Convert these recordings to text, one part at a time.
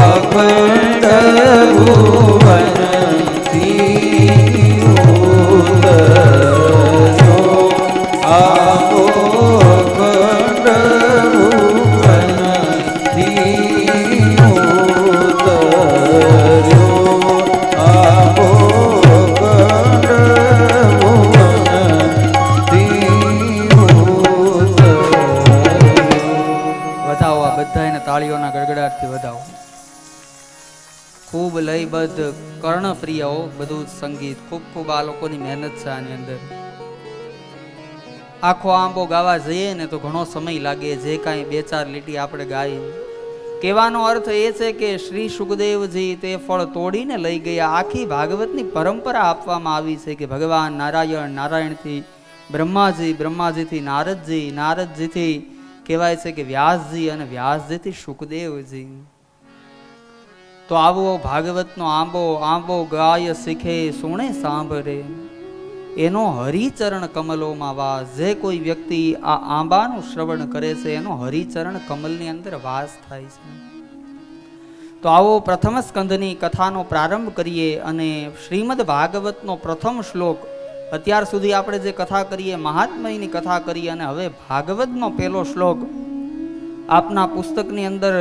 અખંડ ભુવનથી ઉતર્યો, આવો અખંડ ભુવનથી ઉતર્યો, આવો અખંડ ભુવનથી ઉતર્યો. વધાવો આ બધાને તાળીઓના ગડગડાટથી વધાવો. ખૂબ લયબદ્ધ કર્ણપ્રિય હો બધું સંગીત. ખૂબ ખૂબ આ લોકોની મહેનત છે આની અંદર. આખો આંબો ગાવા જઈએ ને તો ઘણો સમય લાગે, જે કાંઈ બે ચાર લીટી આપણે ગાઈએ. કહેવાનો અર્થ એ છે કે શ્રી સુખદેવજી તે ફળ તોડીને લઈ ગયા. આખી ભાગવતની પરંપરા આપવામાં આવી છે કે ભગવાન નારાયણ, નારાયણથી બ્રહ્માજી, બ્રહ્માજીથી નારદજી, નારદજીથી કહેવાય છે કે વ્યાસજી અને વ્યાસજીથી સુખદેવજી. તો આવો ભાગવતનો આંબો, આંબો ગાય શીખે સુણે સાંભળે, એનો હરિચરણ કમલોમાં વાસ. જે કોઈ વ્યક્તિ આ આંબાનું શ્રવણ કરે છે એનો હરિચરણ કમલની અંદર વાસ થાય છે. તો આવો પ્રથમ સ્કંધની કથાનો પ્રારંભ કરીએ અને શ્રીમદ ભાગવતનો પ્રથમ શ્લોક. અત્યાર સુધી આપણે જે કથા કરીએ મહાત્મયની કથા કરીએ અને હવે ભાગવતનો પહેલો શ્લોક આપના પુસ્તકની અંદર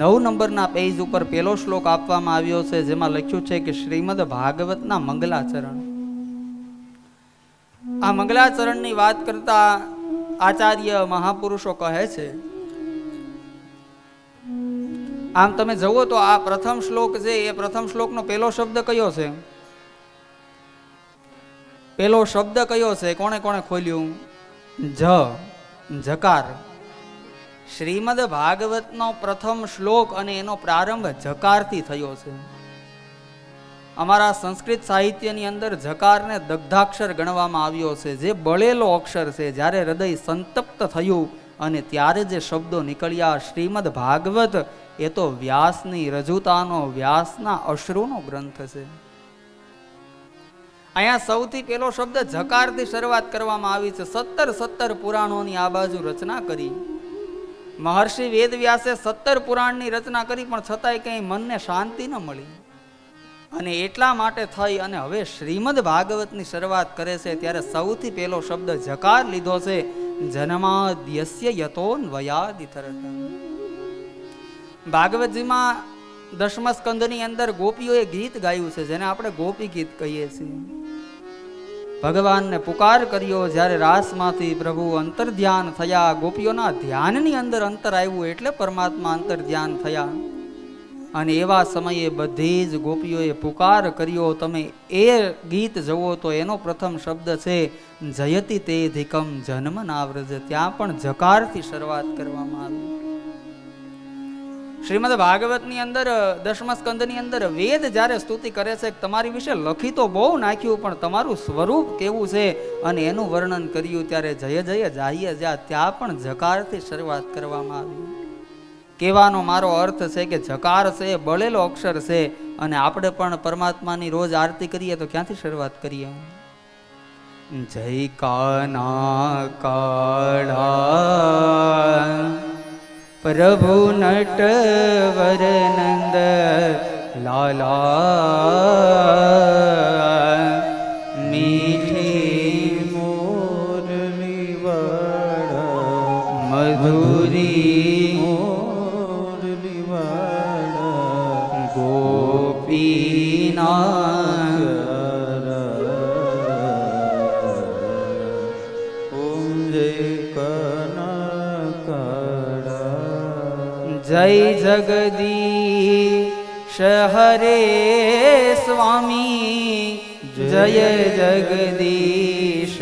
9 નંબરના પેજ ઉપર પહેલો શ્લોક આપવામાં આવ્યો છે, જેમાં લખ્યું છે કે શ્રીમદ ભાગવતના મંગલાચરણ. આ મંગલાચરણની વાત કરતા આચાર્ય મહાપુરુષો કહે છે, આમ તમે જુઓ તો આ પ્રથમ શ્લોક છે એ પ્રથમ શ્લોકનો પહેલો શબ્દ કયો છે? પહેલો શબ્દ કયો છે? કોણે કોણે ખોલ્યું? જકાર. શ્રીમદ ભાગવતનો પ્રથમ શ્લોક અને એનો પ્રારંભ જકારથી થયો છે. અમારા સંસ્કૃત સાહિત્યની અંદર જકારને દગ્ધાક્ષર ગણવામાં આવ્યો છે, જે બળેલો અક્ષર છે. જ્યારે હૃદય સંતપ્ત થયું અને ત્યારે જે શબ્દો નીકળ્યા. શ્રીમદ ભાગવત એ તો વ્યાસની રજૂતાનો, વ્યાસના અશ્રુનો ગ્રંથ છે. અહીંયા સૌથી પહેલો શબ્દ જકારથી શરૂઆત કરવામાં આવી છે. 17 પુરાણોની આ બાજુ રચના કરી. મહર્ષિ વેદવ્યાસે 17 પુરાણની રચના કરી, પણ છતાંય કંઈ મનને શાંતિ ન મળી. અને એટલા માટે થઈ અને હવે શ્રીમદ ભાગવતની શરૂઆત કરે છે ત્યારે સૌથી પહેલો શબ્દ જકાર લીધો છે. જન્માદ્યસ્ય યતોન્વયાદિતરત. ભાગવતજીમાં 10મા સ્કંધની અંદર ગોપીઓએ ગીત ગાયું છે, જેને આપણે ગોપી ગીત કહીએ છીએ. ભગવાનને પુકાર કર્યો જ્યારે રાસમાંથી પ્રભુ અંતર ધ્યાન થયા. ગોપીઓના ધ્યાનની અંદર અંતર આવ્યું એટલે પરમાત્મા અંતર ધ્યાન થયા. અને એવા સમયે બધી જ ગોપીઓએ પુકાર કર્યો. તમે એ ગીત જુઓ તો એનો પ્રથમ શબ્દ છે જયતિ તે ધિકમ જન્મ નાવ્રજ. ત્યાં પણ જકારથી શરૂઆત કરવામાં આવી. શ્રીમદ ભાગવતની અંદર 10મા સ્કંદની અંદર વેદ જ્યારે સ્તુતિ કરે છે, તમારી વિશે લખી તો બહુ નાખ્યું, પણ તમારું સ્વરૂપ કેવું છે અને એનું વર્ણન કર્યું. ત્યારે જય જય જાહીએ જ્યાં ત્યાં પણ જકારથી શરૂઆત કરવામાં આવી. કહેવાનો મારો અર્થ છે કે જકાર છે બળેલો અક્ષર છે. અને આપણે પણ પરમાત્માની રોજ આરતી કરીએ તો ક્યાંથી શરૂઆત કરીએ? જય કાના કાળા પ્રભુ નટવર નંદ લાલા, મીઠી મોરલી વાળા, મધુરી મોરલી વાળા, ગોપીના જય જગદીશ હરે સ્વામી, જય જગદીશ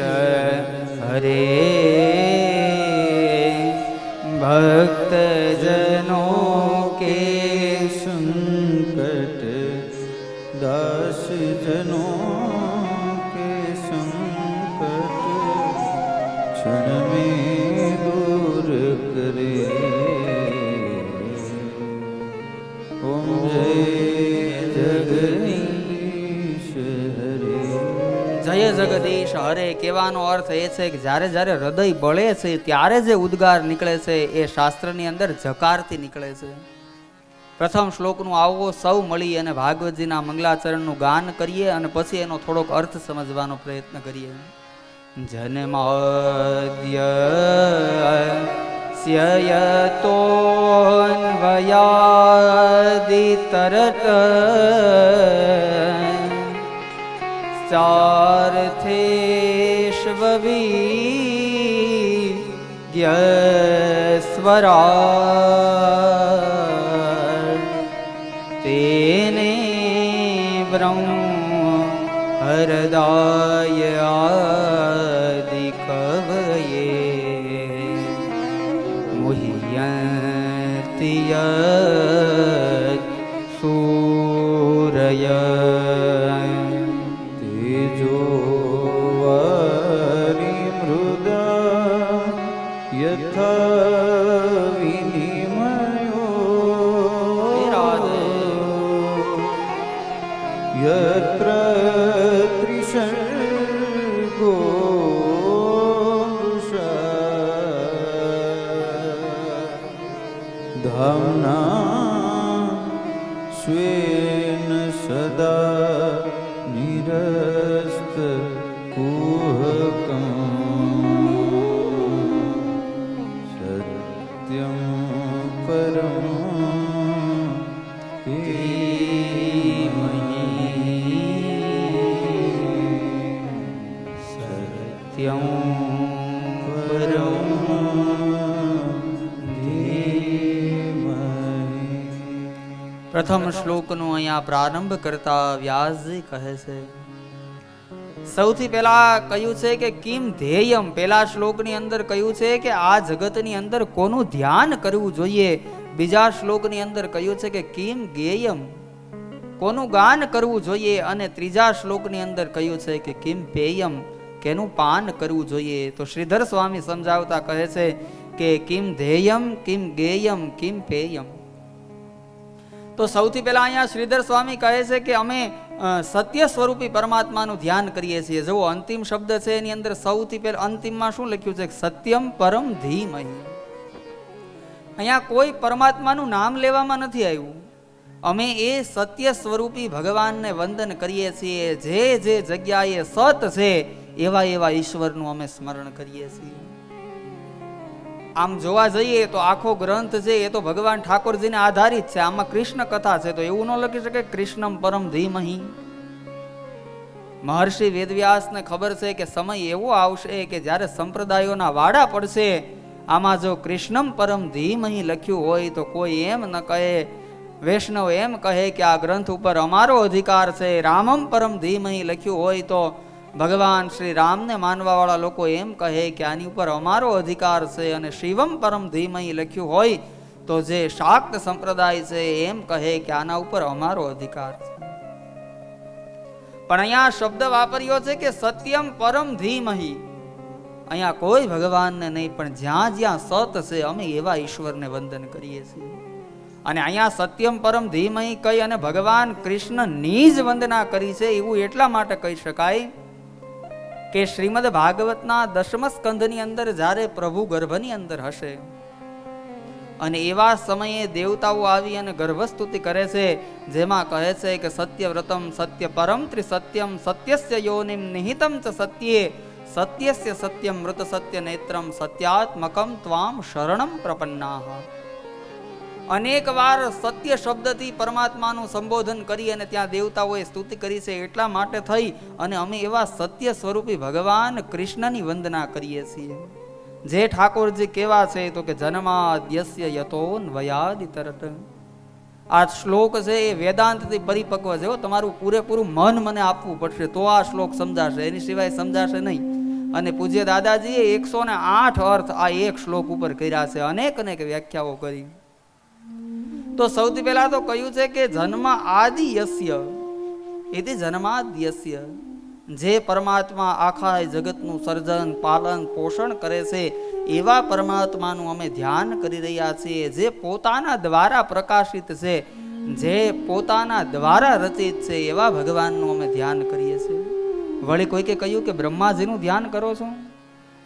હરે. ભક્ત જનો કે સંકટ, દાસ જનો કે સંકટ, क्षण में दूर करे. ओम जय जगदीश हरे. જય જગદીશ હરે કહેવાનો અર્થ એ છે કે જ્યારે જ્યારે હૃદય બળે છે ત્યારે જે ઉદ્ગાર નીકળે છે એ શાસ્ત્રની અંદર જકારથી નીકળે છે. પ્રથમ શ્લોકનું આવો સૌ મળી અને ભાગવતજીના મંગલાચરણનું ગાન કરીએ અને પછી એનો થોડોક અર્થ સમજવાનો પ્રયત્ન કરીએ. જન્માદ્ય સ્યયતોન્વયાદિતરત ચાર્થેષ્વવિજ્ઞસ્વરા તેને બ્રહ્મ હરદાય આદિ કવયે મુહ્યંતિ યત સૂરય તેજો વરિમૃદા યથા વિનિમયો યત્ર ત્રિશર્ગો ધામના સ્વેન સદા નિરસ્ત કુહકં સત્યમ પરમ સત્યં પરમ પ્રથમ શ્લોકનો અહીંયા પ્રારંભ કરતા વ્યાસજી કહે છે, સૌથી પહેલા કહ્યું છે કે કિમ ધ્યેયમ. પહેલા શ્લોકની અંદર કહ્યું છે કે આ જગતની અંદર કોનું ધ્યાન કરવું જોઈએ. બીજા શ્લોકની અંદર કહ્યું છે કે કિમ જ્ઞેયમ, કોનું ગાન કરવું જોઈએ. અને ત્રીજા શ્લોકની અંદર કહ્યું છે કે કિમ પેયમ, કેનું પાન કરવું જોઈએ. તો શ્રીધર સ્વામી સમજાવતા કહે છે કે કિમ ધ્યેયમ, કિમ જ્ઞેયમ, કિમ પેયમ. તો સૌથી પહેલા અહીંયા શ્રીધર સ્વામી કહે છે કે અમે સત્ય સ્વરૂપી પરમાત્માનું ધ્યાન કરીએ છીએ. જો અંતિમ શબ્દ છે એની અંદર સૌથી પહેલા અંતિમમાં શું લખ્યું છે? સત્યમ પરમ ધીમહિ. અહીંયા કોઈ પરમાત્માનું નામ લેવામાં નથી આવ્યું. અમે એ સત્ય સ્વરૂપી ભગવાનને વંદન કરીએ છીએ. જે જે જગ્યાએ સત છે એવા એવા ઈશ્વરનું અમે સ્મરણ કરીએ છીએ. આમ જોવા જઈએ તો આખો ગ્રંથ છે એ તો ભગવાન ઠાકોરજીને આધારિત છે. આમાં કૃષ્ણ કથા છે તો એવું ન લખી શકે કૃષ્ણમ પરમ ધીમહિ. મહર્ષિ વેદવ્યાસને ખબર છે કે સમય એવો આવશે કે જ્યારે સંપ્રદાયોના વાડા પડશે. આમાં જો કૃષ્ણમ પરમ ધીમહિ લખ્યું હોય તો કોઈ એમ ન કહે, વૈષ્ણવ એમ કહે કે આ ગ્રંથ ઉપર અમારો અધિકાર છે. રામમ પરમ ધીમહિ લખ્યું હોય તો ભગવાન શ્રી રામને માનવા વાળા લોકો એમ કહે કે આની ઉપર અમારો અધિકાર છે. અને શિવમ પરમ ધીમહિ લખ્યું હોય તો જે શાક્ત સંપ્રદાય છે એમ કહે કે આના ઉપર અમારો અધિકાર છે. પણ અહીંયા શબ્દ વાપર્યો છે કે સત્યમ પરમ ધીમહિ. અહીંયા કોઈ ભગવાનને નહીં, પણ જ્યાં જ્યાં સત છે અમે એવા ઈશ્વરને વંદન કરીએ છીએ. અને અહીંયા સત્યમ પરમ ધીમહિ કહી અને ભગવાન કૃષ્ણની જ વંદના કરી છે એવું એટલા માટે કહી શકાય કે શ્રીમદ ભાગવતના 10મ સ્કંધની અંદર જ્યારે પ્રભુ ગર્ભની અંદર હશે અને એવા સમયે દેવતાઓ આવી અને ગર્ભસ્તુતિ કરે છે, જેમાં કહે છે કે સત્યવ્રતમ સત્ય પરમ ત્રિસત્યમ સત્યસ્ય યોનિમ નિહિતમ ચ સત્યે સત્યસ્ય સત્યમ મૃત સત્ય નેત્રમ સત્યાત્મકમ ત્વામ શરણમ પ્રપન્નાહ. અનેક વાર સત્ય શબ્દથી પરમાત્માનું સંબોધન કરી અને ત્યાં દેવતાઓએ સ્તુતિ કરી છે. એટલા માટે થઈ અને અમે એવા સત્ય સ્વરૂપી ભગવાન કૃષ્ણની વંદના કરીએ છીએ. જે ઠાકોરજી કેવા છે તો કે જન્માદ્યસ્ય યતોન્વયાદિતરત. આ શ્લોક છે એ વેદાંતથી પરિપક્વ છે. તમારું પૂરેપૂરું મન મને આપવું પડશે તો આ શ્લોક સમજાશે, એની સિવાય સમજાશે નહીં. અને પૂજ્ય દાદાજીએ 108 અર્થ આ એક શ્લોક ઉપર કર્યા છે, અનેક અનેક વ્યાખ્યાઓ કરી. તો સૌથી પહેલા તો કહ્યું છે કે જન્મ આદિ યસ્ય એથી જન્માદ્યસ્ય, જે પરમાત્મા આખા જગતનું સર્જન પાલન પોષણ કરે છે એવા પરમાત્માનું અમે ધ્યાન કરી રહ્યા છીએ. જે પોતાના દ્વારા પ્રકાશિત છે, જે પોતાના દ્વારા રચિત છે એવા ભગવાનનું અમે ધ્યાન કરીએ છીએ. વળી કોઈકે કહ્યું કે બ્રહ્માજીનું ધ્યાન કરો છો,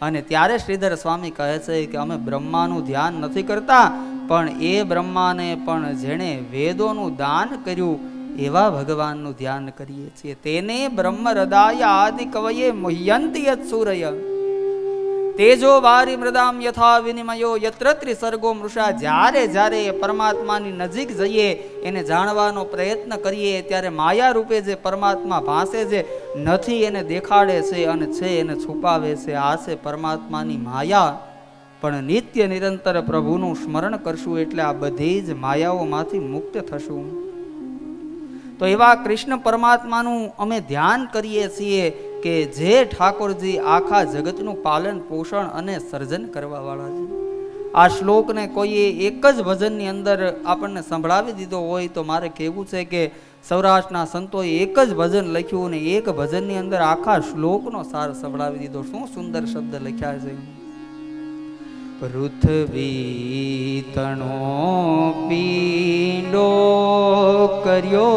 અને ત્યારે શ્રીધર સ્વામી કહે છે કે અમે બ્રહ્માનું ધ્યાન નથી કરતા, પણ એ બ્રહ્માને પણ જેણે વેદોનું દાન કર્યું એવા ભગવાનનું ધ્યાન કરીએ છીએ. તેને બ્રહ્મ હૃદય આદિ કવયે મુહ્યંતિ યત સૂરય તેજો વારી મૃદામ યથા વિનિમયો યત્ર ત્રિસર્ગો મૃષા. જ્યારે જ્યારે પરમાત્માની નજીક જઈએ, એને જાણવાનો પ્રયત્ન કરીએ, ત્યારે માયા રૂપે જે પરમાત્મા ભાસે છે, નથી એને દેખાડે છે અને છે એને છુપાવે છે. આ છે પરમાત્માની માયા. પણ નિત્ય નિરંતર પ્રભુનું સ્મરણ કરશું એટલે આ બધી જ માયાઓમાંથી મુક્ત થશું. તો એવા કૃષ્ણ પરમાત્માનું અમે ધ્યાન કરીએ છીએ કે જે ઠાકોરજી આખા જગતનું પાલન પોષણ અને સર્જન કરવા વાળા છે. આ શ્લોકને કોઈએ એક જ ભજનની અંદર આપણને સંભળાવી દીધો હોય તો મારે કહેવું છે કે સૌરાષ્ટ્રના સંતોએ એક જ ભજન લખ્યું અને એક ભજનની અંદર આખા શ્લોકનો સાર સંભળાવી દીધો. શું સુંદર શબ્દ લખ્યા છે. પૃથ્વી તણો પીંડો કર્યો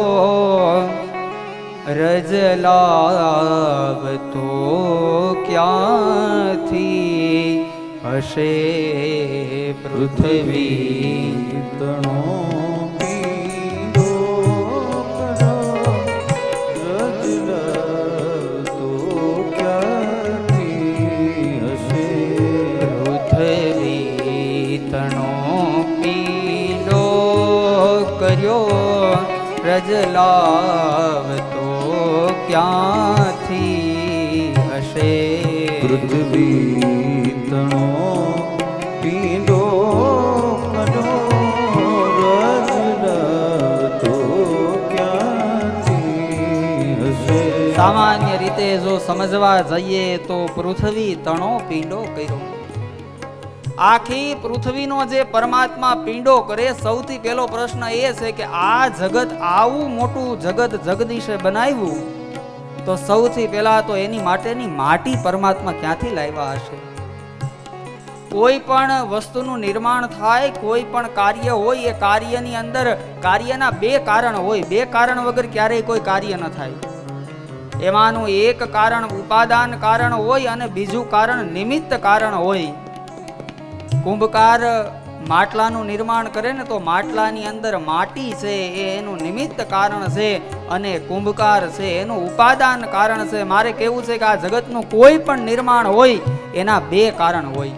રજલાવ તો ક્યાંથી હશે. પૃથ્વી તણો પીંડો કર્યો રજલાવ તો ક્યાંથી હશે. પૃથ્વી તણો પીંડો કર્યો રજલાવ તો ક્યાંથી હશે. પૃથ્વી તણો પીંડો કર્યો રજલાવ તો ક્યાંથી હશે. સામાન્ય રીતે જો સમજવા જઈએ તો પૃથ્વી તણો પીંડો કર્યો. આખી પૃથ્વીનો જે પરમાત્મા પીંડો કરે, સૌથી પહેલો પ્રશ્ન એ છે કે આ જગત આવું મોટું જગત જગદીશે બનાવ્યું તો સૌથી પહેલા તો એની માટેની માટી પરમાત્મા ક્યાંથી લાવ્યા હશે. કોઈ પણ વસ્તુનું નિર્માણ થાય, કોઈ પણ કાર્ય હોય, એ કાર્યની અંદર કાર્યના બે કારણ હોય. બે કારણ વગર ક્યારેય કોઈ કાર્ય ન થાય. એમાંનું એક કારણ ઉપાદાન કારણ હોય અને બીજું કારણ નિમિત્ત કારણ હોય. કુંભકાર માટલાનું નિર્માણ કરે ને તો માટલાની અંદર માટી છે એ એનું નિમિત્ત કારણ છે અને કુંભકાર છે એનું ઉપાદાન કારણ છે. મારે કહેવું છે કે આ જગતનું કોઈ પણ નિર્માણ હોય એના બે કારણ હોય.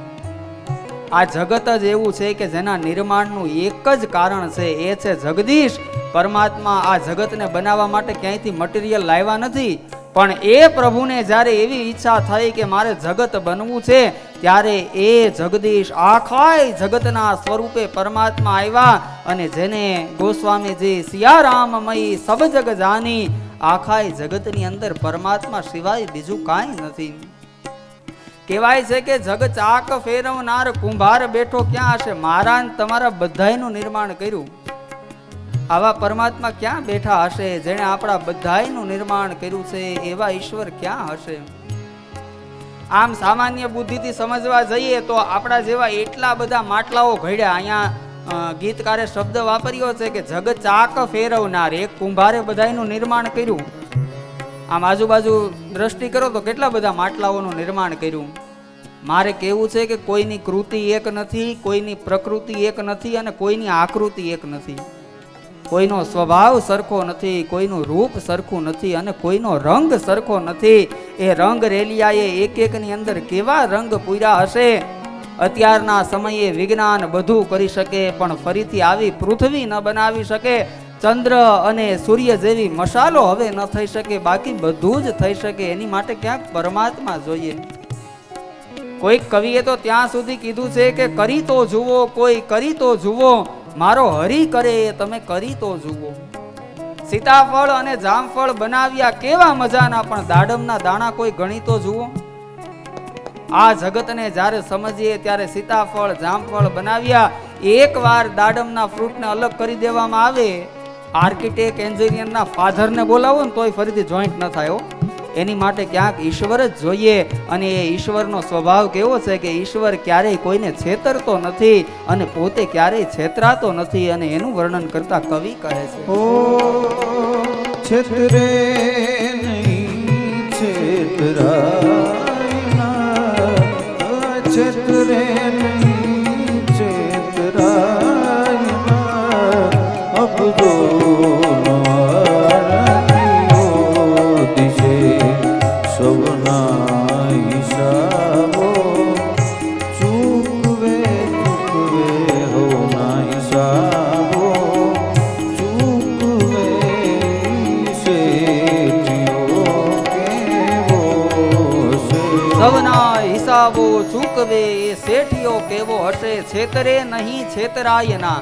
આ જગત જ એવું છે કે જેના નિર્માણનું એક જ કારણ છે, એ છે જગદીશ. પરમાત્મા આ જગતને બનાવવા માટે ક્યાંયથી મટીરિયલ લાવ્યા નથી, પણ એ પ્રભુને જ્યારે એવી ઈચ્છા થઈ કે મારે જગત બનવું છે, ત્યારે એ જગદીશ આખાય જગતના સ્વરૂપે પરમાત્મા આવ્યા અને જેને ગોસ્વામીજી સિયારામમયી સબ જગ જાની, આખાય જગતની અંદર પરમાત્મા સિવાય બીજું કાંઈ નથી. કહેવાય છે કે જગ ચાક ફેરવનાર કુંભાર બેઠો ક્યાં હશે. મારા તમારા બધાયનું નિર્માણ કર્યું, આવા પરમાત્મા ક્યાં બેઠા હશે? જેણે આપણા બધાયનું નિર્માણ કર્યું છે એવા ઈશ્વર ક્યાં હશે? આમ સામાન્ય બુદ્ધિથી સમજવા જઈએ તો આપણા જેવા એટલા બધા માટલાઓ ઘડ્યા. અહીંયા ગીતકારે શબ્દ વાપર્યો છે કે જગ ચાક ફેરવનાર, એક કુંભારે બધાયનું નિર્માણ કર્યું. આમ આજુબાજુ દ્રષ્ટિ કરો તો કેટલા બધા માટલાઓનું નિર્માણ કર્યું. મારે કહેવું છે કે કોઈની કૃતિ એક નથી, કોઈની પ્રકૃતિ એક નથી અને કોઈની આકૃતિ એક નથી. કોઈનો સ્વભાવ સરખો નથી, કોઈનું રૂપ સરખું નથી અને કોઈનો રંગ સરખો નથી. એ રંગ રેલિયાએ એક એકની અંદર કેવા રંગ પૂર્યા હશે. અત્યારના સમયે વિજ્ઞાન બધું કરી શકે પણ ફરીથી આવી પૃથ્વી ન બનાવી શકે. ચંદ્ર અને સૂર્ય જેવી મશાલો હવે ન થઈ શકે, બાકી બધું જ થઈ શકે. એની માટે ક્યાંક પરમાત્મા જોઈએ. કોઈક કવિએ તો ત્યાં સુધી કીધું છે કે કરી તો જુઓ, કોઈ કરી તો જુઓ, મારો હરી કરે તમે કરી તો જુઓ. સીતાફળ અને જામફળ બનાવ્યા કેવા મજાના, પણ દાડમના દાણા કોઈ ગણી તો જુઓ. આ જગતને જ્યારે સમજીએ ત્યારે સીતાફળ જામફળ બનાવ્યા, એકવાર દાડમના ફ્રૂટને અલગ કરી દેવામાં આવે, આર્કિટેક્ટ એન્જિનિયરના ફાધરને બોલાવો ને તોય ફરીથી જોઈન્ટ ન થાય. એની માટે ક્યાંક ઈશ્વર જ જોઈએ. અને એ ઈશ્વરનો સ્વભાવ કેવો છે કે ઈશ્વર ક્યારેય કોઈને છેતરતો નથી અને પોતે ક્યારેય છેતરાતો નથી. અને એનું વર્ણન કરતા કવિ કહે છે, ઓ છેતરે નહીં છેતરાય, છેતરે નહીં છેતરાય, નવારતીઓ દિશે સૌના હિસાબો ચૂકવે હોના હિસાબો ચૂકવે શેઠિયો કેવો છે સૌના હિસાબો ચૂકવે એ શેઠિયો કેવો હશે છેતરે નહીં છેતરાય ના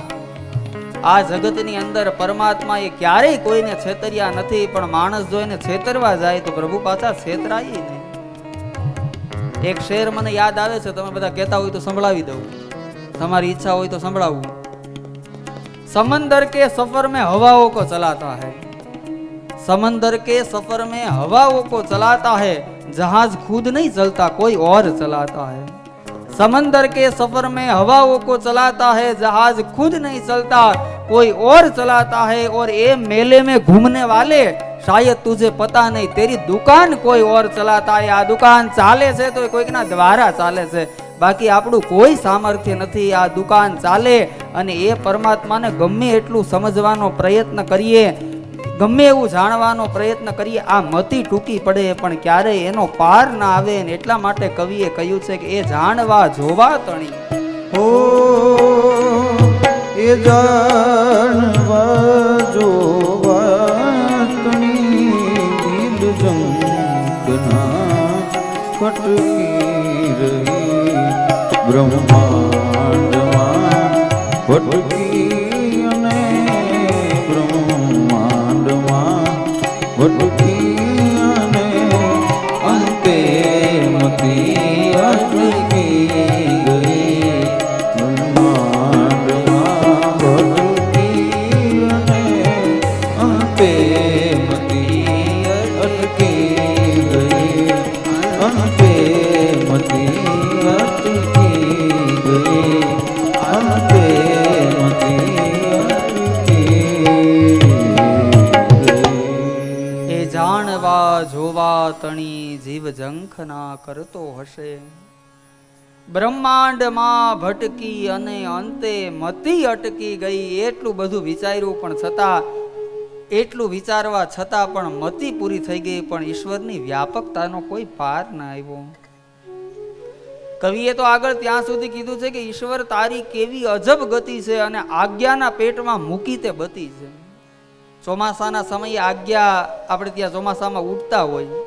આ જગતની અંદર પરમાત્મા એ ક્યારેય કોઈને છેતર્યા નથી પણ માણસ જો એને છેતરવા જાય તો પ્રભુ પાછા છેતરાય નહીં એક શેર મને યાદ આવે છે તમે બધા કહેતા હોય તો સંભળાવી દઉં તમારી ઈચ્છા હોય તો સંભળાવું समंदर के सफर में हवाओं को चलाता है समंदर के सफर में हवाओं को चलाता है जहाज खुद नहीं चलता कोई और चलाता है समंदर के सफर में हवाओं को चलाता है जहाज खुद नहीं चलता कोई और चलाता है और ये मेले में घूमने वाले शायद तुझे पता नहीं तेरी दुकान कोई और चलाता है आ दुकान चाले से तो कोई ना द्वारा चाले से बाकी આપણું કોઈ સામર્થ્ય નથી આ દુકાન ચાલે અને એ પરમાત્માને ગમે એટલું સમજવાનો પ્રયત્ન કરીએ ગમે એવું જાણવાનો પ્રયત્ન કરીએ આ મતિ ટૂંકી પડે પણ ક્યારેય એનો પાર ના આવે ને એટલા માટે કવિએ કહ્યું છે કે એ જાણવા જોવા તણી હો એ જાણવા જોવા તણી દિલ જંગના ફટકી રહી બ્રહ્માંડમાં ભટકી અને બ્રહ્માંડમાં ભટકી અને અંતે મતી અટકી ગઈ બ્રહ્માંડમાં ભટકી અને અંતે મતી અટકી ગઈ અંતે મતી જોવા તણી જીવ જંખ ના કરતો હશે બ્રહ્માંડમાં ભટકી અને અંતે મતી અટકી ગઈ એટલું બધું વિચાર્યું પણ છતાં એટલું વિચારવા છતાં પણ મતી પૂરી થઈ ગઈ પણ ઈશ્વરની વ્યાપકતાનો કોઈ પાર ના આવ્યો કવિએ તો આગળ ત્યાં સુધી કીધું છે કે ઈશ્વર તારી કેવી અજબ ગતિ છે અને આજ્ઞાના પેટમાં મૂકી તે બતી છે ચોમાસાના સમયે આજ્ઞા આપણે ત્યાં ચોમાસામાં ઉડતા હોય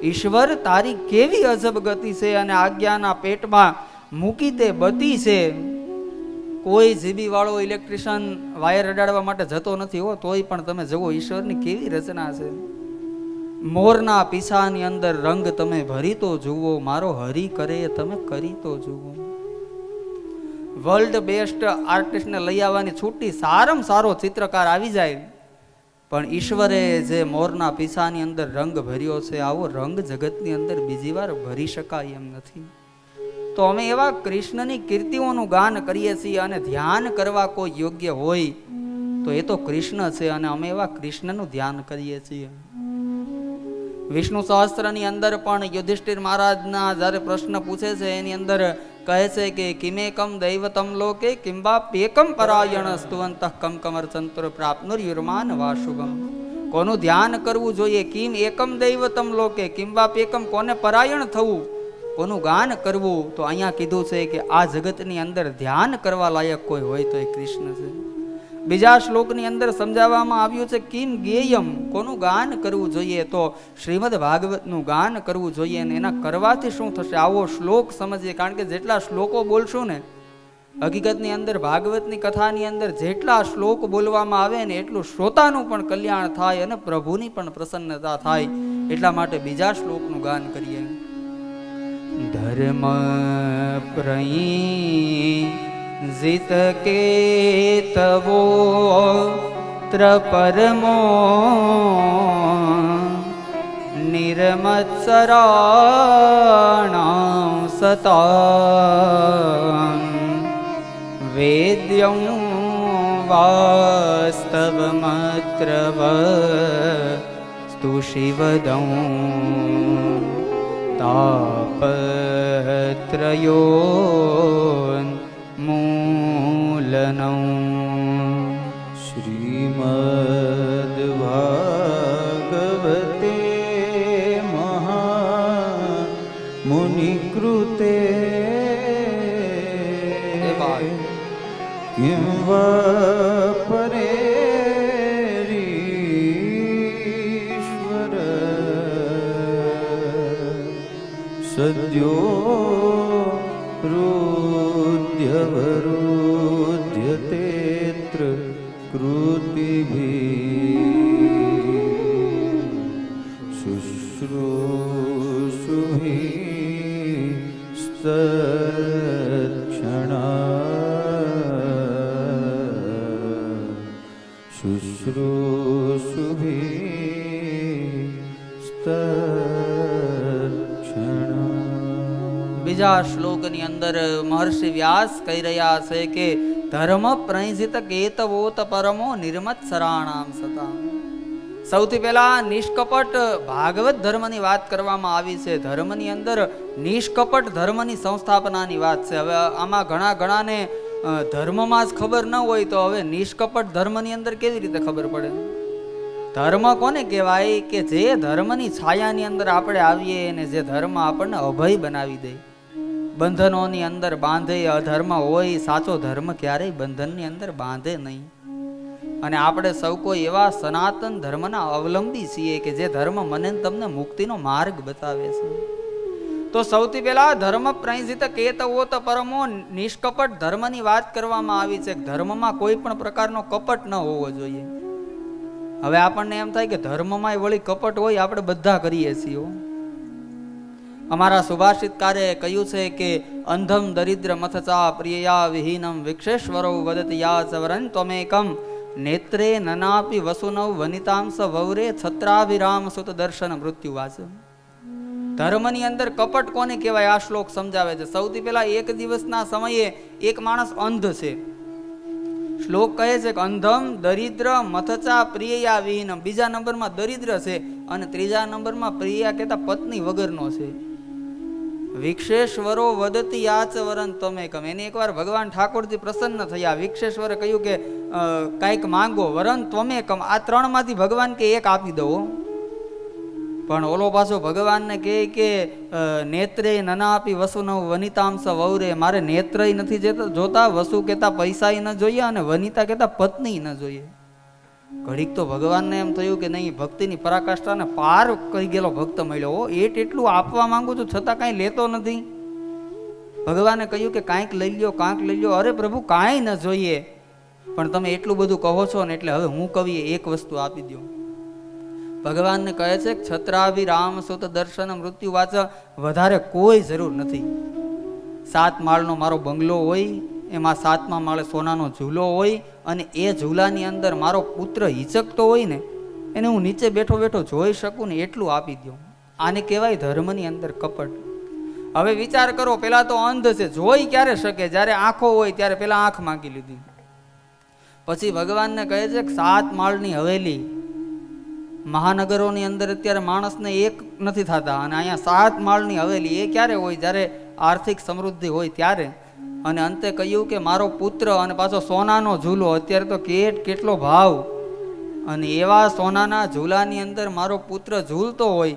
ઈશ્વર તારી કેવી અજબ ગતિ છે અને આજ્ઞાના પેટમાં મૂકી તે બતી છે કોઈ જીબી વાળો ઇલેક્ટ્રિશિયન વાયર અડાડવા માટે જતો નથી હો તોય પણ તમે જુઓ ઈશ્વરની કેવી રચના છે મોરના પીછાની અંદર રંગ તમે ભરી તો જુઓ મારો હરી કરે તમે કરી તો જુઓ વર્લ્ડ બેસ્ટ આર્ટિસ્ટને લઈ આવવાની છૂટી સારામાં સારો ચિત્રકાર આવી જાય પણ ઈશ્વરે જે મોરના પીછાની અંદર રંગ ભર્યો છે આવો રંગ જગતની અંદર બીજી વાર ભરી શકાય એમ નથી તો અમે એવા કૃષ્ણની કીર્તિઓનું ગાન કરીએ છીએ અને ધ્યાન કરવા કોઈ યોગ્ય હોય તો એ તો કૃષ્ણ છે અને અમે એવા કૃષ્ણનું ધ્યાન કરીએ છીએ વિષ્ણુ સહસ્ત્રની અંદર પણ યુધિષ્ઠિર મહારાજના જ્યારે પ્રશ્ન પૂછે છે એની અંદર કહે છે કે કિમેકમ દૈવતમ લોકે કિંબા પેકમ પરાયણ સ્તુવંત કમ કમરચંતુર પ્રાપ્નુર્યુર્માન વાશુગમ કોનું ધ્યાન કરવું જોઈએ કિમ એકમ દૈવતમ લોકે કિંબા પેકમ કોને પરાયણ થવું કોનું ગાન કરવું તો અહીંયા કીધું છે કે આ જગતની અંદર ધ્યાન કરવા લાયક કોઈ હોય તો એ કૃષ્ણ છે બીજા શ્લોકની અંદર સમજાવવામાં આવ્યું છે કિમ ગેયમ કોનું ગાન કરવું જોઈએ તો શ્રીમદ ભાગવતનું ગાન કરવું જોઈએ અને એના કરવાથી શું થશે આવો શ્લોક સમજીએ કારણ કે જેટલા શ્લોકો બોલશું ને હકીકતની અંદર ભાગવતની કથાની અંદર જેટલા શ્લોક બોલવામાં આવે ને એટલું શ્રોતાનું પણ કલ્યાણ થાય અને પ્રભુની પણ પ્રસન્નતા થાય એટલા માટે બીજા શ્લોકનું ગાન કરીએ ધર્મ પ્રઈ जित के तवो त्रपरमो निर्मत्सराणां सतां वेद्यं वास्तवमत्र वस्तु शिवदं तापत्रयो મૂલનં શ્રીમદ સદ્યો रुध्यवरुध्यतेऽत्र कृतिभिः शुश्रूषुभिः स्तत्क्षणा બીજા શ્લોકની અંદર મહર્ષિ વ્યાસ કહી રહ્યા છે કે ધર્મ પ્રણિત કેતવોત પરમો નિર્મત્સરાણામ સતા. સૌથી પહેલા નિષ્કપટ ભાગવત ધર્મની વાત કરવામાં આવી છે. ધર્મની અંદર નિષ્કપટ ધર્મની સંસ્થાપનાની વાત છે. હવે આમાં ઘણાને ધર્મમાં જ ખબર ન હોય તો હવે નિષ્કપટ ધર્મની અંદર કેવી રીતે ખબર પડે? ધર્મ કોને કહેવાય કે જે ધર્મની છાયાની અંદર આપણે આવીએ અને જે ધર્મ આપણને અભય બનાવી દે, બંધનોની અંદર બાંધે. અધર્મ હોય, સાચો ધર્મ ક્યારેય બંધનની અંદર બાંધે નહીં. અને આપણે સૌ કોઈ એવા સનાતન ધર્મના અવલંબી છીએ કે જે ધર્મ મને તમને મુક્તિનો માર્ગ બતાવે છે. તો સૌથી પહેલા ધર્મ પ્રણિત કેતવોત પરમો નિષ્કપટ ધર્મની વાત કરવામાં આવી છે. ધર્મમાં કોઈ પણ પ્રકારનો કપટ ન હોવો જોઈએ. હવે આપણને એમ થાય કે ધર્મમાં વળી કપટ હોય, આપણે બધા કરીએ છીએ. અમારા સુભાષિતકારે કહ્યું છે કે અંધમ દરિદ્ર મથચા પ્રિયયા વિહીનમ વિક્ષેશ્વરો વદતિ યા ચવરન ત્વમેકમ નેત્રે નનાપી વસુનવ વનિતાંસ વૌરે છત્રાભિરામ સુત દર્શન મૃત્યુ વાચ. ધર્મની અંદર કપટ કોને કહેવાય આ શ્લોક સમજાવે છે. સૌથી પહેલા એક દિવસના સમયે એક માણસ અંધ છે. શ્લોક કહે છે કે અંધમ દરિદ્ર મથચા પ્રિયયા વિહીનમ. બીજા નંબરમાં દરિદ્ર છે અને ત્રીજા નંબરમાં પ્રિયા કહેતા પત્ની વગરનો છે. વિક્ષેશ્વરો વદતિ યાચ વરન ત્વમેકમ. એને એકવાર ભગવાન ઠાકોરજી પ્રસન્ન થયા. વિક્ષેશ્વરે કહ્યું કે કાંઈક માંગો, વરન ત્વમેકમ. આ ત્રણમાંથી ભગવાન કે એક આપી દો. પણ ઓલો પાછો ભગવાનને કહે કે નેત્રે નનાપી વસુનવ વનિતાંસ વૌરે. મારે નેત્રય નથી જોતા, વસુ કહેતા પૈસાય ન જોઈએ અને વનિતા કહેતા પત્ની ન જોઈએ. ઘડીક તો ભગવાનને એમ થયું કે નહીં, ભક્તિની પરાકાષ્ઠાને પાર કરી ગયેલો ભક્ત મળ્યો. એટલું આપવા માંગુ છું છતાં કાંઈ લેતો નથી. ભગવાને કહ્યું કે કાંઈક લઈ લ્યો, કાંઈક લઈ લ્યો. અરે પ્રભુ કાંઈ ન જોઈએ, પણ તમે એટલું બધું કહો છો ને એટલે હવે હું કવિએ એક વસ્તુ આપી દઉં. ભગવાનને કહે છે કે છત્રાભિરામ સુત દર્શન મૃત્યુ વાચ. વધારે કોઈ જરૂર નથી. 7 માળનો મારો બંગલો હોય, એમાં 7મા માળે સોનાનો ઝૂલો હોય અને એ ઝૂલાની અંદર મારો પુત્ર હિચકતો હોય ને, એને હું નીચે બેઠો બેઠો જોઈ શકું ને એટલું આપી દઉં. આને કહેવાય ધર્મની અંદર કપટ. હવે વિચાર કરો, પેલા તો અંધ છે, જોઈ ક્યારે શકે? જ્યારે આંખો હોય ત્યારે પેલા આંખ માંગી લીધી. પછી ભગવાનને કહે છે કે 7 માળની હવેલી. મહાનગરોની અંદર અત્યારે માણસને એક નથી થતા અને અહીંયા 7 માળની હવેલી. એ ક્યારે હોય? જ્યારે આર્થિક સમૃદ્ધિ હોય ત્યારે. અને અંતે કહ્યું કે મારો પુત્ર, અને પાછો સોનાનો ઝૂલો. અત્યારે તો કેટલો ભાવ. અને એવા સોનાના ઝૂલાની અંદર મારો પુત્ર ઝૂલતો હોય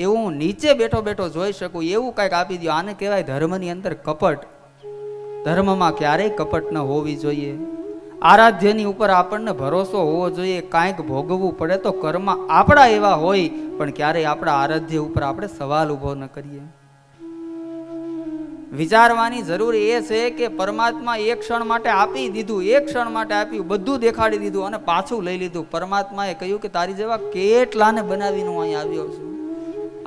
એવું હું નીચે બેઠો બેઠો જોઈ શકું, એવું કાંઈક આપી દો. આને કહેવાય ધર્મની અંદર કપટ. ધર્મમાં ક્યારેય કપટ ન હોવી જોઈએ. આરાધ્યની ઉપર આપણને ભરોસો હોવો જોઈએ. કાંઈક ભોગવવું પડે તો કર્મ આપણા એવા હોય, પણ ક્યારેય આપણા આરાધ્ય ઉપર આપણે સવાલ ઊભો ન કરીએ. વિચારવાની જરૂર એ છે કે પરમાત્મા એક ક્ષણ માટે આપી દીધું, એક ક્ષણ માટે આપ્યું, બધું દેખાડી દીધું અને પાછું લઈ લીધું. પરમાત્માએ કહ્યું કે તારી જેવા કેટલાને બનાવીને હું અહીં આવ્યો છું.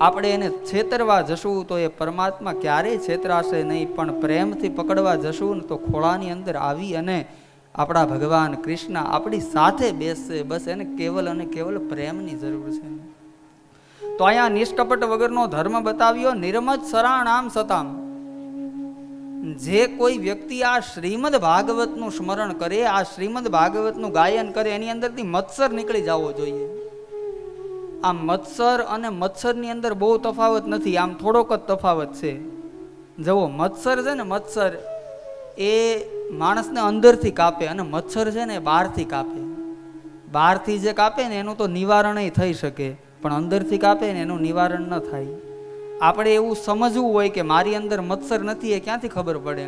આપણે એને છેતરવા જશું તો એ પરમાત્મા ક્યારેય છેતરાશે નહીં, પણ પ્રેમથી પકડવા જશું ને તો ખોળાની અંદર આવી અને આપણા ભગવાન કૃષ્ણ આપણી સાથે બેસશે. બસ એને કેવલ અને કેવલ પ્રેમની જરૂર છે. તો અહીંયા નિષ્કપટ વગરનો ધર્મ બતાવ્યો. નિર્મજ સરાણામ સતામ. જે કોઈ વ્યક્તિ આ શ્રીમદ ભાગવતનું સ્મરણ કરે, આ શ્રીમદ ભાગવતનું ગાયન કરે, એની અંદરથી મત્સર નીકળી જવો જોઈએ. આ મત્સર અને મત્સરની અંદર બહુ તફાવત નથી, આમ થોડોક જ તફાવત છે. જુઓ, મત્સર છે ને, મત્સર એ માણસને અંદરથી કાપે અને મચ્છર છે ને બહારથી કાપે. બહારથી જે કાપે ને એનું તો નિવારણ થઈ શકે, પણ અંદરથી કાપે ને એનું નિવારણ ન થાય. આપણે એવું સમજવું હોય કે મારી અંદર મચ્છર નથી, એ ક્યાંથી ખબર પડે?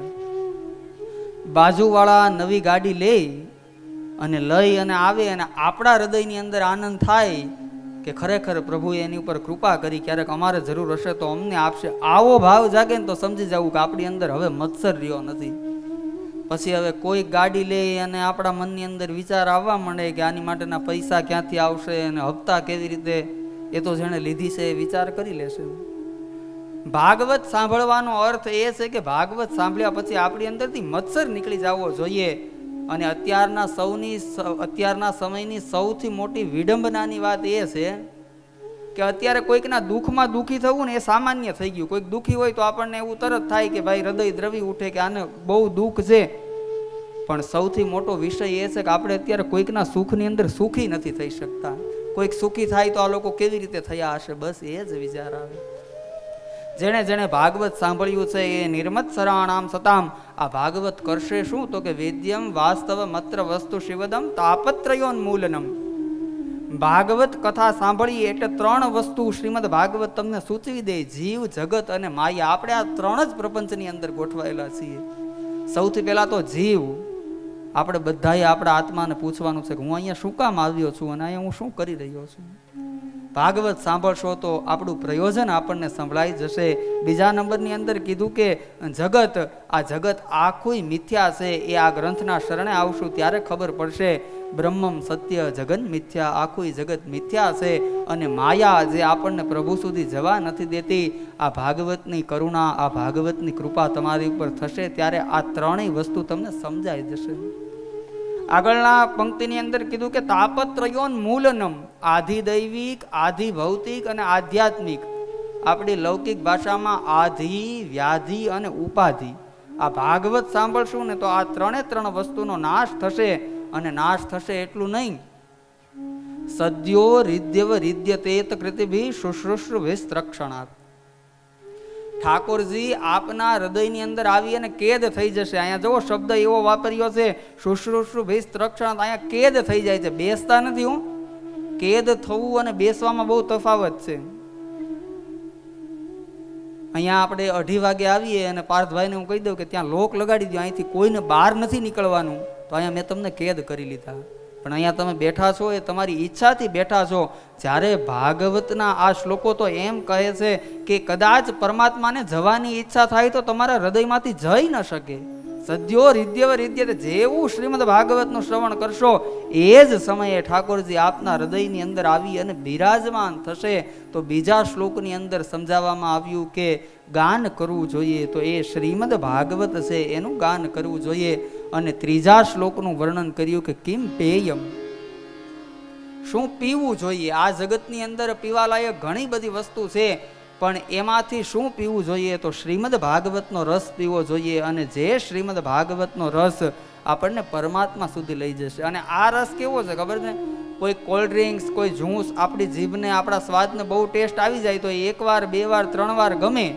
બાજુવાળા નવી ગાડી લઈ અને આવે અને આપણા હૃદયની અંદર આનંદ થાય કે ખરેખર પ્રભુએ એની ઉપર કૃપા કરી, ક્યારેક અમારે જરૂર હશે તો અમને આપશે. આવો ભાવ જાગે ને તો સમજી જવું કે આપણી અંદર હવે મત્સર રહ્યો નથી. પછી હવે કોઈ ગાડી લે અને આપણા મનની અંદર વિચાર આવવા માંડે કે આની માટેના પૈસા ક્યાંથી આવશે અને હપ્તા કેવી રીતે, એ તો જેણે લીધી છે એ વિચાર કરી લેશે. ભાગવત સાંભળવાનો અર્થ એ છે કે ભાગવત સાંભળ્યા પછી આપણી અંદરથી મત્સર નીકળી જવો જોઈએ. અને અત્યારના સમયની સૌથી મોટી વિડંબનાની વાત એ છે કે અત્યારે કોઈકના દુઃખમાં દુઃખી થવું ને એ સામાન્ય થઈ ગયું. કોઈક દુઃખી હોય તો આપણને એવું તરત થાય કે ભાઈ હૃદય દ્રવી ઉઠે કે આને બહુ દુઃખ છે. પણ સૌથી મોટો વિષય એ છે કે આપણે અત્યારે કોઈકના સુખની અંદર સુખી નથી થઈ શકતા. કોઈક સુખી થાય તો આ લોકો કેવી રીતે થયા હશે, બસ એ જ વિચાર આવે. જેણે જેણે ભાગવત સાંભળ્યું છે એ નિર્મત્સરાણામ સતામ. આ ભાગવત કરશે શું તો કે વેદ્યમ વાસ્તવ મત્ર વસ્તુ શિવદમ તાપત્રયોન્મૂલનમ. ભાગવત કથા સાંભળીએ એટલે 3 વસ્તુ શ્રીમદ ભાગવત તમને સૂચવી દે: જીવ, જગત અને માયા. આપણે આ 3 જ પ્રપંચની અંદર ગોઠવાયેલા છીએ. સૌથી પહેલા તો જીવ. આપણે બધાએ આપણા આત્માને પૂછવાનું છે કે હું અહીંયા શું કામ આવ્યો છું અને અહીંયા હું શું કરી રહ્યો છું. ભાગવત સાંભળશો તો આપણું પ્રયોજન આપણને સંભળાઈ જશે. બીજા નંબરની અંદર કીધું કે જગત, આ જગત આખું મિથ્યા છે. એ આ ગ્રંથના શરણે આવશું ત્યારે ખબર પડશે. બ્રહ્મમ સત્ય જગન મિથ્યા, આખું જગત મિથ્યા છે. અને માયા જે આપણને પ્રભુ સુધી જવા નથી દેતી. આ ભાગવતની કરુણા, આ ભાગવતની કૃપા તમારી ઉપર થશે ત્યારે આ 3 વસ્તુ તમને સમજાઈ જશે. આગળના પંક્તિની અંદર કીધું કે તાપત્રયોન્મૂલનમ. આધિ દૈવિક, આધિ ભૌતિક અને આધ્યાત્મિક. આપણી લૌકિક ભાષામાં આધિ, વ્યાધિ અને ઉપાધિ. આ ભાગવત સાંભળશું ને તો આ 3 વસ્તુનો નાશ થશે. અને નાશ થશે એટલું નહીં, સદ્યો રિદ્યવ રિદ્યતેત કૃતિભિ શુશ્રુષુભિસ્ત્રક્ષણાત. ઠાકોરજી આપના હૃદયની અંદર આવી અને કેદ થઈ જશે. અહીંયા જુઓ શબ્દ એવો વાપર્યો છે, શુશ્રુષુભિસ્ત્રક્ષણાત. અહીંયા કેદ થઈ જાય છે, બેસતા નથી. હું કેદ થવું અને બેસવામાં બહુ તફાવત છે. અહીંયા આપણે 2:30 વાગે આવીએ અને પાર્થભાઈને હું કહી દઉં કે ત્યાં લોક લગાડી દો, અહીંથી કોઈને બહાર નથી નીકળવાનું, તો અહીંયા મેં તમને કેદ કરી લીધા. પણ અહીંયા તમે બેઠા છો એ તમારી ઈચ્છાથી બેઠા છો. જ્યારે ભાગવતના આ શ્લોકો તો એમ કહે છે કે કદાચ પરમાત્માને જવાની ઈચ્છા થાય તો તમારા હૃદયમાંથી જઈ ન શકે. સદ્યો રિદ્યવ રિદ્યતે. જેવું શ્રીમદ ભાગવતનું શ્રવણ કરશો એ જ સમયે ઠાકોરજી આપના હૃદયની અંદર આવી અને બિરાજમાન થશે. તો બીજા શ્લોકની અંદર સમજાવવામાં આવ્યું કે ગાન કરવું જોઈએ, તો એ શ્રીમદ ભાગવત છે એનું ગાન કરવું જોઈએ. અને ત્રીજા શ્લોકનું વર્ણન કર્યું કે કિમ પેયમ, શું પીવું જોઈએ. આ જગતની અંદર પીવાલાયક ઘણી બધી વસ્તુ છે, પણ એમાંથી શું પીવું જોઈએ તો શ્રીમદ ભાગવતનો રસ પીવો જોઈએ. અને જે શ્રીમદ ભાગવતનો રસ આપણને પરમાત્મા સુધી લઈ જશે. અને આ રસ કેવો છે ખબર છે? કોઈ કોલ્ડ ડ્રિંક્સ, કોઈ જ્યુસ આપણી જીભને, આપણા સ્વાદને બહુ ટેસ્ટ આવી જાય તો 1 વાર 2 વાર 3 વાર ગમે.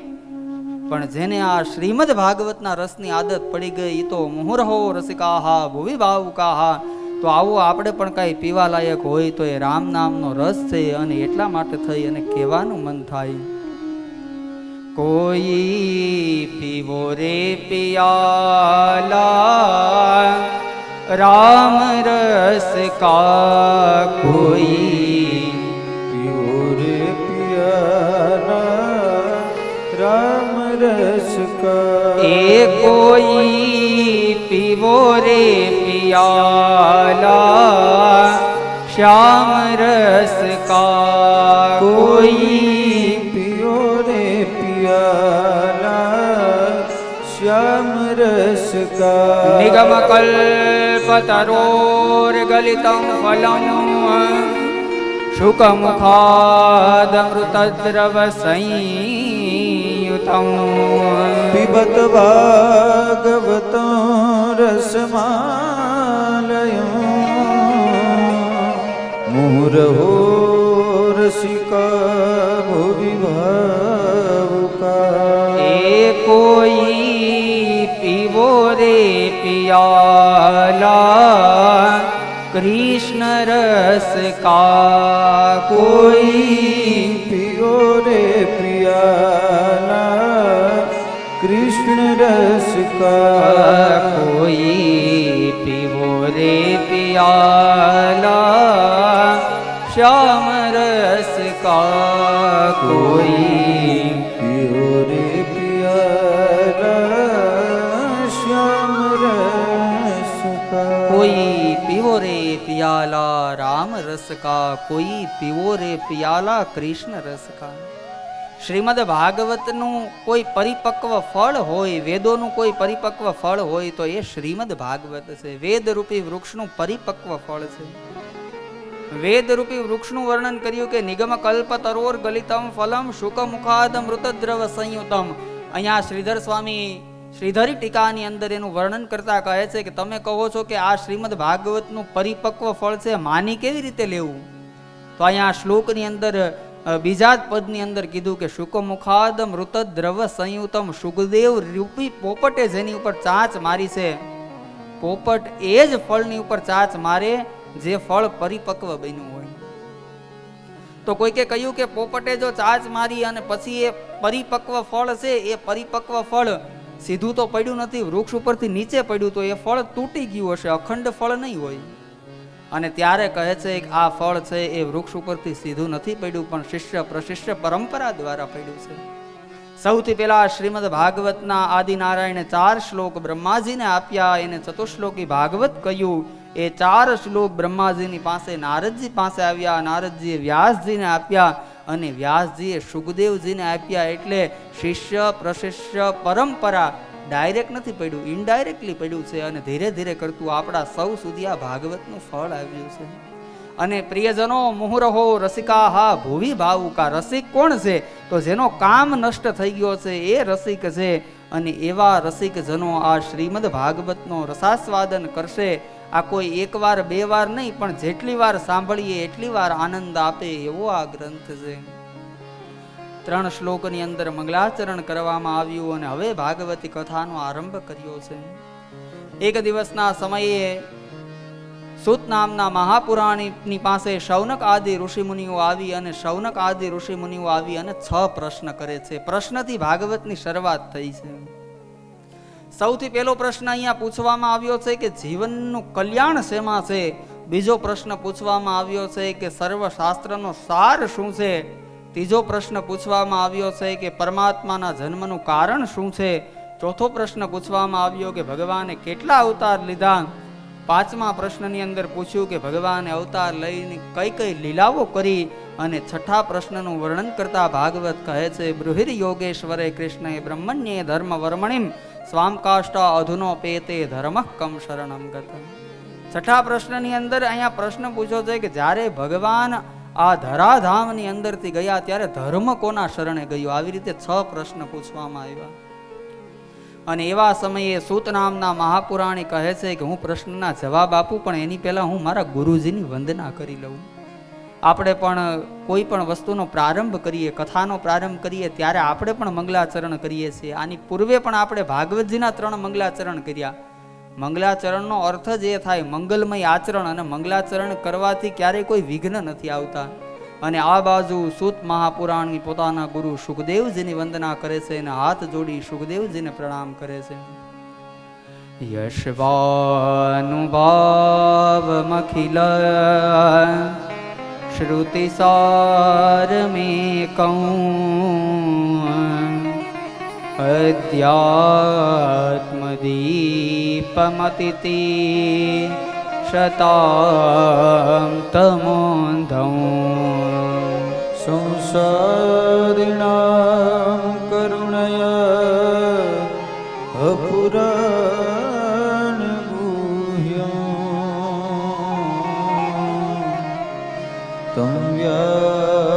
પણ જેને આ શ્રીમદ ભાગવતના રસની આદત પડી ગઈ તો મુહુર્હો રસિકાહા ભુવિ ભાવુકાહા. તો આવો આપણે પણ કાંઈ પીવા લાયક હોય તો એ રામ નામનો રસ છે. અને એટલા માટે થઈ અને કહેવાનું મન થાય, કોઈ પીવો રે પિયાલા રામ રસ કા, કોઈ પીવો રે પિયાલા રામ રસ કા. એ કોઈ પીવો રે પિયાલા શ્યામ રસ કા, કોઈ પીવો રે પિયાલા શ્યામ રસ કા. નિગમ કલ્પતરોર ગલિતં ફલં શુકમુખાદમૃતદ્રવ સંયુતં. પિબત ભાગવતો રસમાલયં મુહુર્હો રસિકા ભુવિ ભાવુકા. એ કોઈ પીવો રે પિયાલા કૃષ્ણ રસ કા, કોઈ પીવો રે પિયાલા કૃષ્ણ રસ કા. કોઈ પીવો રે પિયાલા શ્યામ રસ का कोई पियो रे पियाला श्याम रस का कोई पीवो रे पियाला राम रस का कोई पीवो रे पियाला कृष्ण रस का શ્રીમદ ભાગવતનું કોઈ પરિપક્વ ફળ હોય, વેદોનું કોઈ પરિપક્વ ફળ હોય તો એ શ્રીમદ ભાગવત છે. વેદરૂપી વૃક્ષનું પરિપક્વ ફળ છે. વેદરૂપી વૃક્ષનું વર્ણન કર્યું કે નિગમ કલ્પ તરોર ગલિતમ ફલમ શુક મુખાદ મૃતદ્રવ સંયુતમ. અહીંયા શ્રીધર સ્વામી શ્રીધરી ટીકાની અંદર એનું વર્ણન કરતા કહે છે કે તમે કહો છો કે આ શ્રીમદ ભાગવતનું પરિપક્વ ફળ છે, માની કેવી રીતે લેવું? તો અહીંયા શ્લોકની અંદર બીજા જ પદની અંદર કીધું કે શુક મુખાદ મૃત દ્રવ સંયુતમ. સુખદેવ રૂપી પોપટે જેની ઉપર ચાંચ મારી છે, પોપટ એ જ ફળની ઉપર ચાંચ મારે જે ફળ પરિપક્વ બન્યું હોય. તો કોઈકે કહ્યું કે પોપટે જો ચાંચ મારી અને પછી એ પરિપક્વ ફળ છે, એ પરિપક્વ ફળ સીધું તો પડ્યું નથી, વૃક્ષ ઉપરથી નીચે પડ્યું, તો એ ફળ તૂટી ગયું હશે, અખંડ ફળ નહીં હોય. અને ત્યારે કહે છે કે આ ફળ છે એ વૃક્ષ ઉપરથી સીધું નથી પડ્યું, પણ શિષ્ય પ્રશિષ્ય પરંપરા દ્વારા પડ્યું છે. સૌથી પહેલા શ્રીમદ ભાગવતના આદિનારાયણે 4 શ્લોક બ્રહ્માજીને આપ્યા, એને ચતુશ્લોકી ભાગવત કહ્યું. એ 4 શ્લોક બ્રહ્માજીની પાસે નારદજી પાસે આવ્યા, નારદજીએ વ્યાસજીને આપ્યા અને વ્યાસજીએ સુખદેવજીને આપ્યા. એટલે શિષ્ય પ્રશિષ્ય પરંપરા ડાયરેક્ટ નથી પડ્યું, ઇનડાયરેક્ટલી પડ્યું છે. અને ધીરે ધીરે કરતું આપણા સૌ સુધી આ ભાગવતનું ફળ આવ્યું છે. અને પ્રિયજનો મુહુરહો રસિકા હા ભૂવિ ભાવુકા. રસિક કોણ છે? તો જેનો કામ નષ્ટ થઈ ગયો છે એ રસિક છે. અને એવા રસિક જનો આ શ્રીમદ ભાગવતનો રસાસ્વાદન કરશે. આ કોઈ એકવાર બે વાર નહીં, પણ જેટલી વાર સાંભળીએ એટલી વાર આનંદ આપે એવો આ ગ્રંથ છે. 3 શ્લોકની અંદર મંગલાચરણ કરવામાં આવ્યું અને હવે ભાગવતી કથાનો આરંભ કર્યો છે. એક દિવસના સમયે સૂત નામના મહાપુરાણીની પાસે શૌનક આદિ ઋષિમુનિઓ આવી અને 6 પ્રશ્ન કરે છે. પ્રશ્નથી ભાગવતની શરૂઆત થઈ છે. સૌથી પહેલો પ્રશ્ન અહીંયા પૂછવામાં આવ્યો છે કે જીવનનું કલ્યાણ શેમાં છે. બીજો પ્રશ્ન પૂછવામાં આવ્યો છે કે સર્વશાસ્ત્રનો સાર શું છે. ત્રીજો પ્રશ્ન પૂછવામાં આવ્યો છે કે પરમાત્માના જન્મનું કારણ શું છે. ચોથો પ્રશ્ન પૂછવામાં આવ્યો કે ભગવાને કેટલા અવતાર લીધા. 5મા પ્રશ્નની અંદર પૂછ્યું કે ભગવાને અવતાર લઈને કઈ કઈ લીલાઓ કરી. અને 6થા પ્રશ્નનું વર્ણન કરતા ભાગવત કહે છે બૃહિર યોગેશ્વરે કૃષ્ણે બ્રહ્મણ્યે ધર્મ વર્મણિમ સ્વામકાષ્ટ અધુનો પેતે ધર્મ કમ શરણમ ગત. 6થા પ્રશ્નની અંદર અહીંયા પ્રશ્ન પૂછ્યો છે કે જ્યારે ભગવાન આ ધરાધામની અંદરથી ગયા ત્યારે ધર્મ કોના શરણે ગયો. આવી રીતે 6 પ્રશ્ન પૂછવામાં આવ્યા. અને એવા સમયે સૂત નામના મહાપુરાણી કહે છે કે હું પ્રશ્નના જવાબ આપું, પણ એની પહેલા હું મારા ગુરુજીની વંદના કરી લઉં. આપણે પણ કોઈ પણ વસ્તુનો પ્રારંભ કરીએ, કથાનો પ્રારંભ કરીએ ત્યારે આપણે પણ મંગલાચરણ કરીએ છીએ. આની પૂર્વે પણ આપણે ભાગવતજીના 3 મંગલાચરણ કર્યા. મંગલાચરણનો અર્થ જ એ થાય મંગલમય આચરણ, અને મંગલાચરણ કરવાથી ક્યારેય કોઈ વિઘ્ન નથી આવતા. અને આ બાજુ સૂત મહાપુરાણી પોતાના ગુરુ સુખદેવજીની વંદના કરે છે અને હાથ જોડી સુખદેવજીને પ્રણામ કરે છે. યશવાનુભાવ મખિલ શ્રુતિસાર મે કૌ અધ્યાત્મદીપમતિતિ શતામ તમોંધૌ સંસારિણાં કરુણયા અપુરાણ ગુહ્યં તં વ્યાસસૂનુમુપયા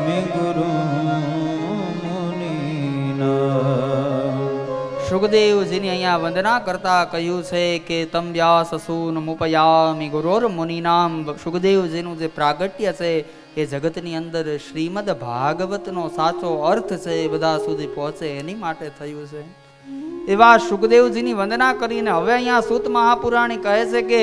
મે ગુરુમુનિના. સુખદેવજીની અહીંયા વંદના કરતા કહ્યું છે કે તમ વ્યાસસૂન મુપયામિ ગુરોર મુનિનામ. સુખદેવજીનું જે પ્રાગટ્ય છે એ જગતની અંદર શ્રીમદ ભાગવતનો સાચો અર્થ છે એ બધા સુધી પહોંચે એની માટે થયું છે. એવા સુખદેવજીની વંદના કરીને હવે અહીંયા સૂત મહાપુરાણી કહે છે કે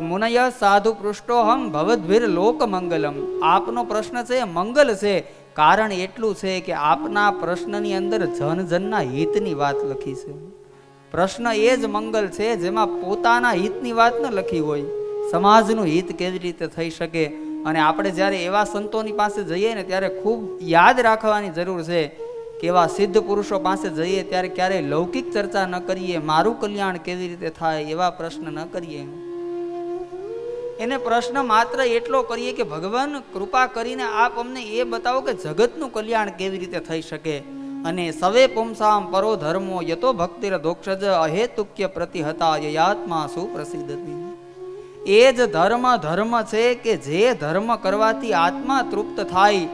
મુનય સાધુ પૃષ્ઠોહમ ભવદ્ભીર લોક મંગલમ. આપનો પ્રશ્ન છે એ મંગલ છે. કારણ એટલું છે કે આપના પ્રશ્નની અંદર જનજનના હિતની વાત લખી છે. પ્રશ્ન એ જ મંગલ છે જેમાં પોતાના હિતની વાત ન લખી હોય, સમાજનું હિત કેવી રીતે થઈ શકે. અને આપણે જ્યારે એવા સંતોની પાસે જઈએ ને ત્યારે ખૂબ યાદ રાખવાની જરૂર છે કે એવા સિદ્ધ પુરુષો પાસે જઈએ ત્યારે ક્યારેય લૌકિક ચર્ચા ન કરીએ, મારું કલ્યાણ કેવી રીતે થાય એવા પ્રશ્ન ન કરીએ. એને પ્રશ્ન માત્ર એટલો કરીએ કે ભગવાન કૃપા કરીને આપ અમને એ બતાવો કે જગતનું કલ્યાણ કેવી રીતે થઈ શકે. અને સવે પુંસામ પરો ધર્મો યતો ભક્તિર દોક્ષજ અહેતુક્ય પ્રતિહતા યયાત્મા સુપ્રસિદ્ધતિ. એ જ ધર્મ છે કે જે ધર્મ કરવાથી આત્મા તૃપ્ત થાય.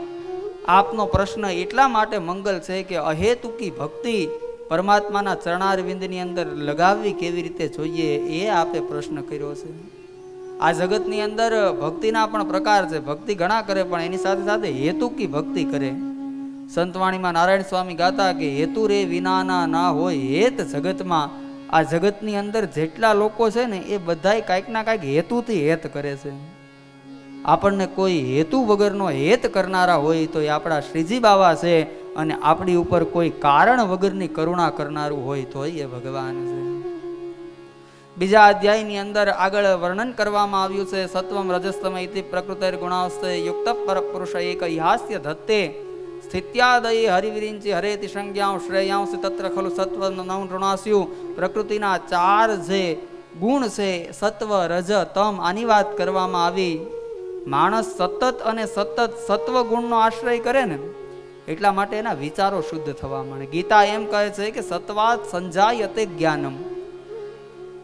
આપનો પ્રશ્ન એટલા માટે મંગલ છે કે અહેતુકી ભક્તિ પરમાત્માના ચરણારવિંદની અંદર લગાવવી કેવી રીતે જોઈએ એ આપે પ્રશ્ન કર્યો છે. આ જગતની અંદર ભક્તિના પણ પ્રકાર છે. ભક્તિ ઘણા કરે પણ એની સાથે સાથે હેતુકી ભક્તિ કરે. સંતવાણીમાં નારાયણ સ્વામી ગાતા કે હેતુ રે વિનાના ના હોય હેત જગતમાં. આ જગતની અંદર જેટલા લોકો છે ને એ બધાય કાંઈક ના કાંઈક હેતુથી હેત કરે છે. આપણને કોઈ હેતુ વગરનો હેત કરનારા હોય તો એ આપણા શ્રીજી બાવા છે, અને આપણી ઉપર કોઈ કારણ વગરની કરુણા કરનારું હોય તો એ ભગવાન છે. બીજા અધ્યાયની અંદર આગળ વર્ણન કરવામાં આવ્યું છે સત્વમ રજસ્તમ ઇતિ પ્રકૃતિર ગુણાસ્તે યુક્ત પર પુરુષ એક હાસ્ય ધત્તે સ્થિત્યાદયે હરિવિરિંચી હરેતિ સંજ્ઞાઓ શ્રેયાંશ તત્ર ખલુ સત્વ નવ ઋણાસ્યુ. પ્રકૃતિના 4 જે ગુણ છે સત્વ રજ તમ, આની વાત કરવામાં આવી. માણસ સતત અને સતત સત્વ ગુણનો આશ્રય કરે ને એટલા માટે એના વિચારો શુદ્ધ થવા માંડે. ગીતા એમ કહે છે કે સત્વાત સંજાયતે જ્ઞાનમ.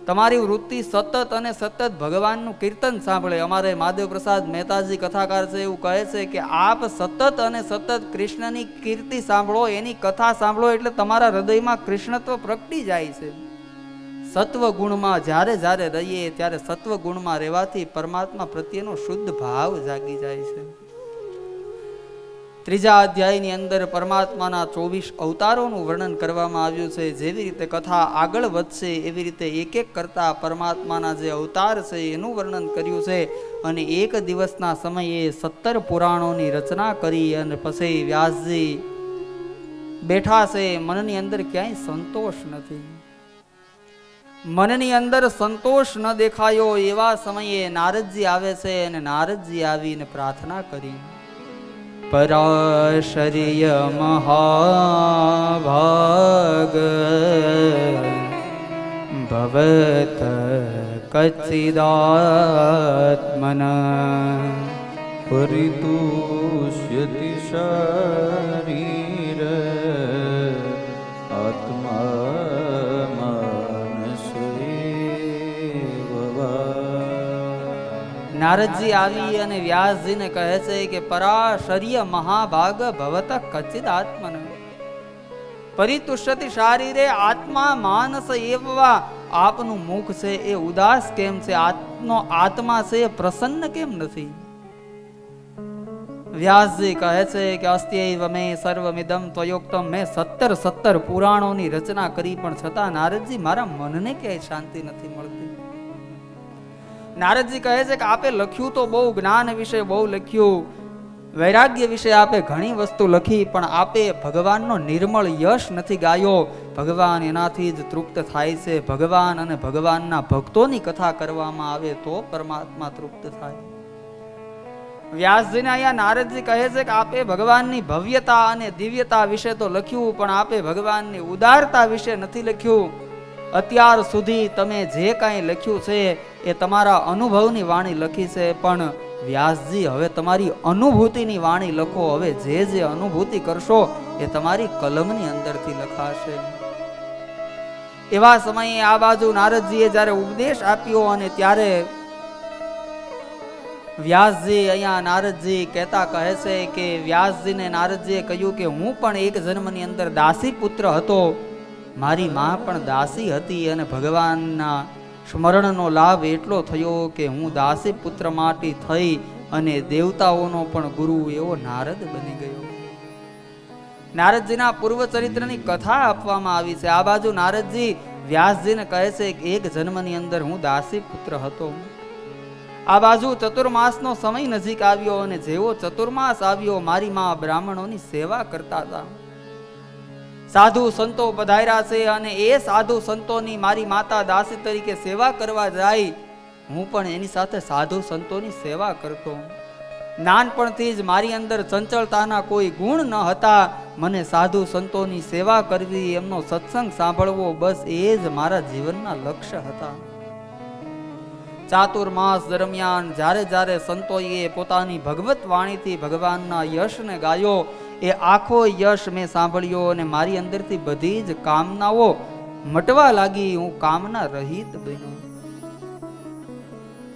તમારી વૃત્તિ સતત અને સતત ભગવાનનું કીર્તન સાંભળે. અમારે મહાદેવ પ્રસાદ મહેતાજી કથાકાર છે એવું કહે છે કે આપ સતત અને સતત કૃષ્ણની કીર્તિ સાંભળો, એની કથા સાંભળો એટલે તમારા હૃદયમાં કૃષ્ણત્વ પ્રગટી જાય છે. સત્વ ગુણમાં જ્યારે જ્યારે રહીએ ત્યારે સત્વ ગુણમાં રહેવાથી પરમાત્મા પ્રત્યેનો શુદ્ધ ભાવ જાગી જાય છે. ત્રીજા અધ્યાયની અંદર પરમાત્માના 24 અવતારોનું વર્ણન કરવામાં આવ્યું છે. જેવી રીતે કથા આગળ વધશે એવી રીતે એક એક કરતા પરમાત્માના જે અવતાર છે એનું વર્ણન કર્યું છે. અને એક દિવસના સમયે 17 પુરાણોની રચના કરી અને પછી વ્યાસજી બેઠા છે. મનની અંદર ક્યાંય સંતોષ નથી. મનની અંદર સંતોષ ન દેખાયો એવા સમયે નારદજી આવે છે અને નારદજી આવીને પ્રાર્થના કરી પરાશર્ય મહાભાગ ભવત કચ્છિદાત્મન પરિતુષ્યતિ શરીર આત્મા નારદજી આવી અને વ્યાસજીને કહે છે કે પરાશર્ય મહાભાગ ભવત કચ્છિદ આત્મન પરિતુષ્યતિ શારીરે આત્મા માનસ એવવા. આપનું મુખ છે એ ઉદાસ કેમ છે? આપનો આત્મા છે એ પ્રસન્ન કેમ નથી? વ્યાસજી કહે છે કે અસ્ત્યૈવ મે સર્વમિદમ ત્વયોક્તમ. મેં 17 પુરાણોની રચના કરી પણ છતાં નારદજી મારા મનને ક્યાંય શાંતિ નથી મળતી. નારદજી કહે છે કે આપે લખ્યું તો બહુ, જ્ઞાન વિશે બહુ લખ્યું, વૈરાગ્ય વિશે આપે ઘણી વસ્તુ લખી, પણ આપે ભગવાનનો નિર્મળ યશ નથી ગાયો. ભગવાન એનાથી જ તૃપ્ત થાય છે. ભગવાન અને ભગવાનના ભક્તોની કથા કરવામાં આવે તો પરમાત્મા તૃપ્ત થાય. વ્યાસજીને અહીંયા નારદજી કહે છે કે આપે ભગવાનની ભવ્યતા અને દિવ્યતા વિશે તો લખ્યું, પણ આપે ભગવાનની ઉદારતા વિશે નથી લખ્યું. અત્યાર સુધી તમે જે કાંઈ લખ્યું છે એ તમારા અનુભવની વાણી લખી છે, પણ વ્યાસજી હવે તમારી અનુભૂતિની વાણી લખો. હવે જે અનુભૂતિ કરશો એ તમારી કલમની અંદરથી લખાશે. એવા સમયે આ બાજુ નારદજીએ જ્યારે ઉપદેશ આપ્યો અને ત્યારે વ્યાસજી અહીંયા નારદજી કહેતા કહે છે કે વ્યાસજીને નારદજીએ કહ્યું કે હું પણ એક જન્મની અંદર દાસી પુત્ર હતો, મારી માં પણ દાસી હતી, અને ભગવાનના સ્મરણનો લાભ એટલો થયો કે હું દાસી પુત્ર માટી થઈ અને દેવતાઓનો પણ ગુરુ એવો નારદ બની ગયો. નારદજીના પૂર્વ ચરિત્રની કથા આપવામાં આવી છે. આ બાજુ નારદજી વ્યાસજીને કહે છે કે એક જન્મની અંદર હું દાસી પુત્ર હતો. આ બાજુ ચતુર્માસનો સમય નજીક આવ્યો અને જેવો ચતુર્માસ આવ્યો મારી માં બ્રાહ્મણોની સેવા કરતા હતા. સાધુ સંતો પધાર્યા છે અને એ સાધુ સંતોની મારી માતા દાસી તરીકે સેવા કરવા જાય, હું પણ એની સાથે સાધુ સંતોની સેવા કરતો. નાનપણથી જ મારી અંદર ચંચળતાના કોઈ ગુણ ન હતા. મને સાધુ સંતોની સેવા કરવી, એમનો સત્સંગ સાંભળવો, બસ એ જ મારા જીવનના લક્ષ્ય હતા. ચાતુર્માસ દરમિયાન જ્યારે જ્યારે સંતોએ પોતાની ભગવત વાણીથી ભગવાનના યશને ગાયો, એ આખો યશ મેં સાંભળ્યો અને મારી અંદરથી બધી જ કામનાઓ મટવા લાગી. હું કામના રહિત બન્યો.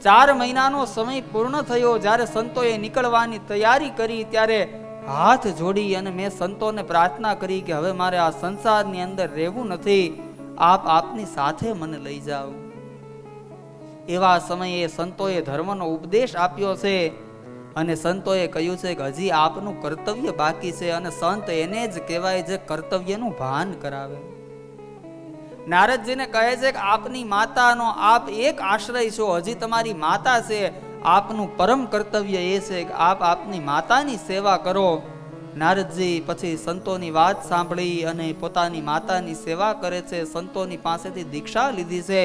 4 મહિનાનો સમય પૂર્ણ થયો. જ્યારે સંતોએ નીકળવાની તૈયારી કરી ત્યારે હાથ જોડી અને મેં સંતોને પ્રાર્થના કરી કે હવે મારે આ સંસારની અંદર રહેવું નથી, આપ આપની સાથે મને લઈ જાઓ. એવા સમયે સંતોએ ધર્મનો ઉપદેશ આપ્યો છે અને સંતોએ કહ્યું છે કે હજી આપનું કર્તવ્ય બાકી છે. અને સંત એને જ કહેવાય જે કર્તવ્યનું ભાન કરાવે. નારદજીને કહે છે કે આપની માતાનો આપ એક આશ્રય છો, હજી તમારી માતા છે. આપનું પરમ કર્તવ્ય એ છે કે આપ આપની માતાની સેવા કરો. નારદજી પછી સંતોની વાત સાંભળી અને પોતાની માતાની સેવા કરે છે. સંતોની પાસેથી દીક્ષા લીધી છે.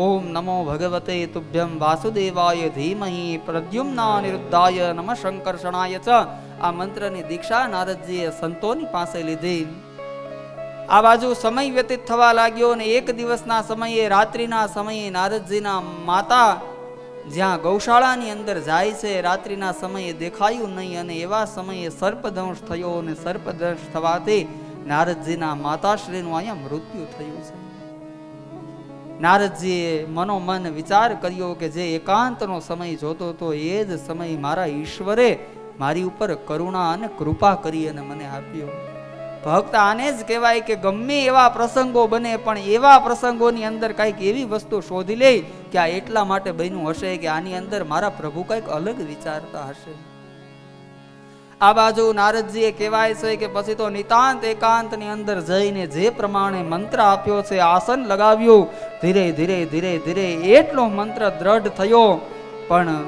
ઓમ નમો ભગવતે તુભ્યમ વાસુદેવાય ધીમહિ પ્રદ્યુમ્ના નિરુદ્ધાય નમઃ શંકર્ષણાય ચ. આ મંત્રની દીક્ષા નારદજીએ સંતોની પાસે લીધી. આ બાજુ સમય વ્યતીત થવા લાગ્યો અને એક દિવસના સમયે, રાત્રિના સમયે નારદજીના માતા જ્યાં ગૌશાળાની અંદર જાય છે, રાત્રિના સમયે દેખાયું નહીં અને એવા સમયે સર્પદંશ થયો અને સર્પદંશ થવાથી નારદજીના માતાશ્રીનું અહીંયા મૃત્યુ થયું છે. નારદજીએ મનોમન વિચાર કર્યો કે જે એકાંતનો સમય જોતો હતો એ જ સમય મારા ઈશ્વરે મારી ઉપર કરુણા અને કૃપા કરી અને મને આપ્યો. ભક્ત આને જ કહેવાય કે ગમે એવા પ્રસંગો બને પણ એવા પ્રસંગોની અંદર કંઈક એવી વસ્તુ શોધી લે કે આ એટલા માટે બન્યું હશે કે આની અંદર મારા પ્રભુ કંઈક અલગ વિચારતા હશે. આ બાજુ નારદજીએ કહેવાય છે કે પછી તો નિતાંત એકાંતની અંદર જઈને જે પ્રમાણે મંત્ર આપ્યો છે, આસન લગાવ્યું, ધીરે ધીરે ધીરે ધીરે એટલો મંત્ર દ્રઢ થયો. પણ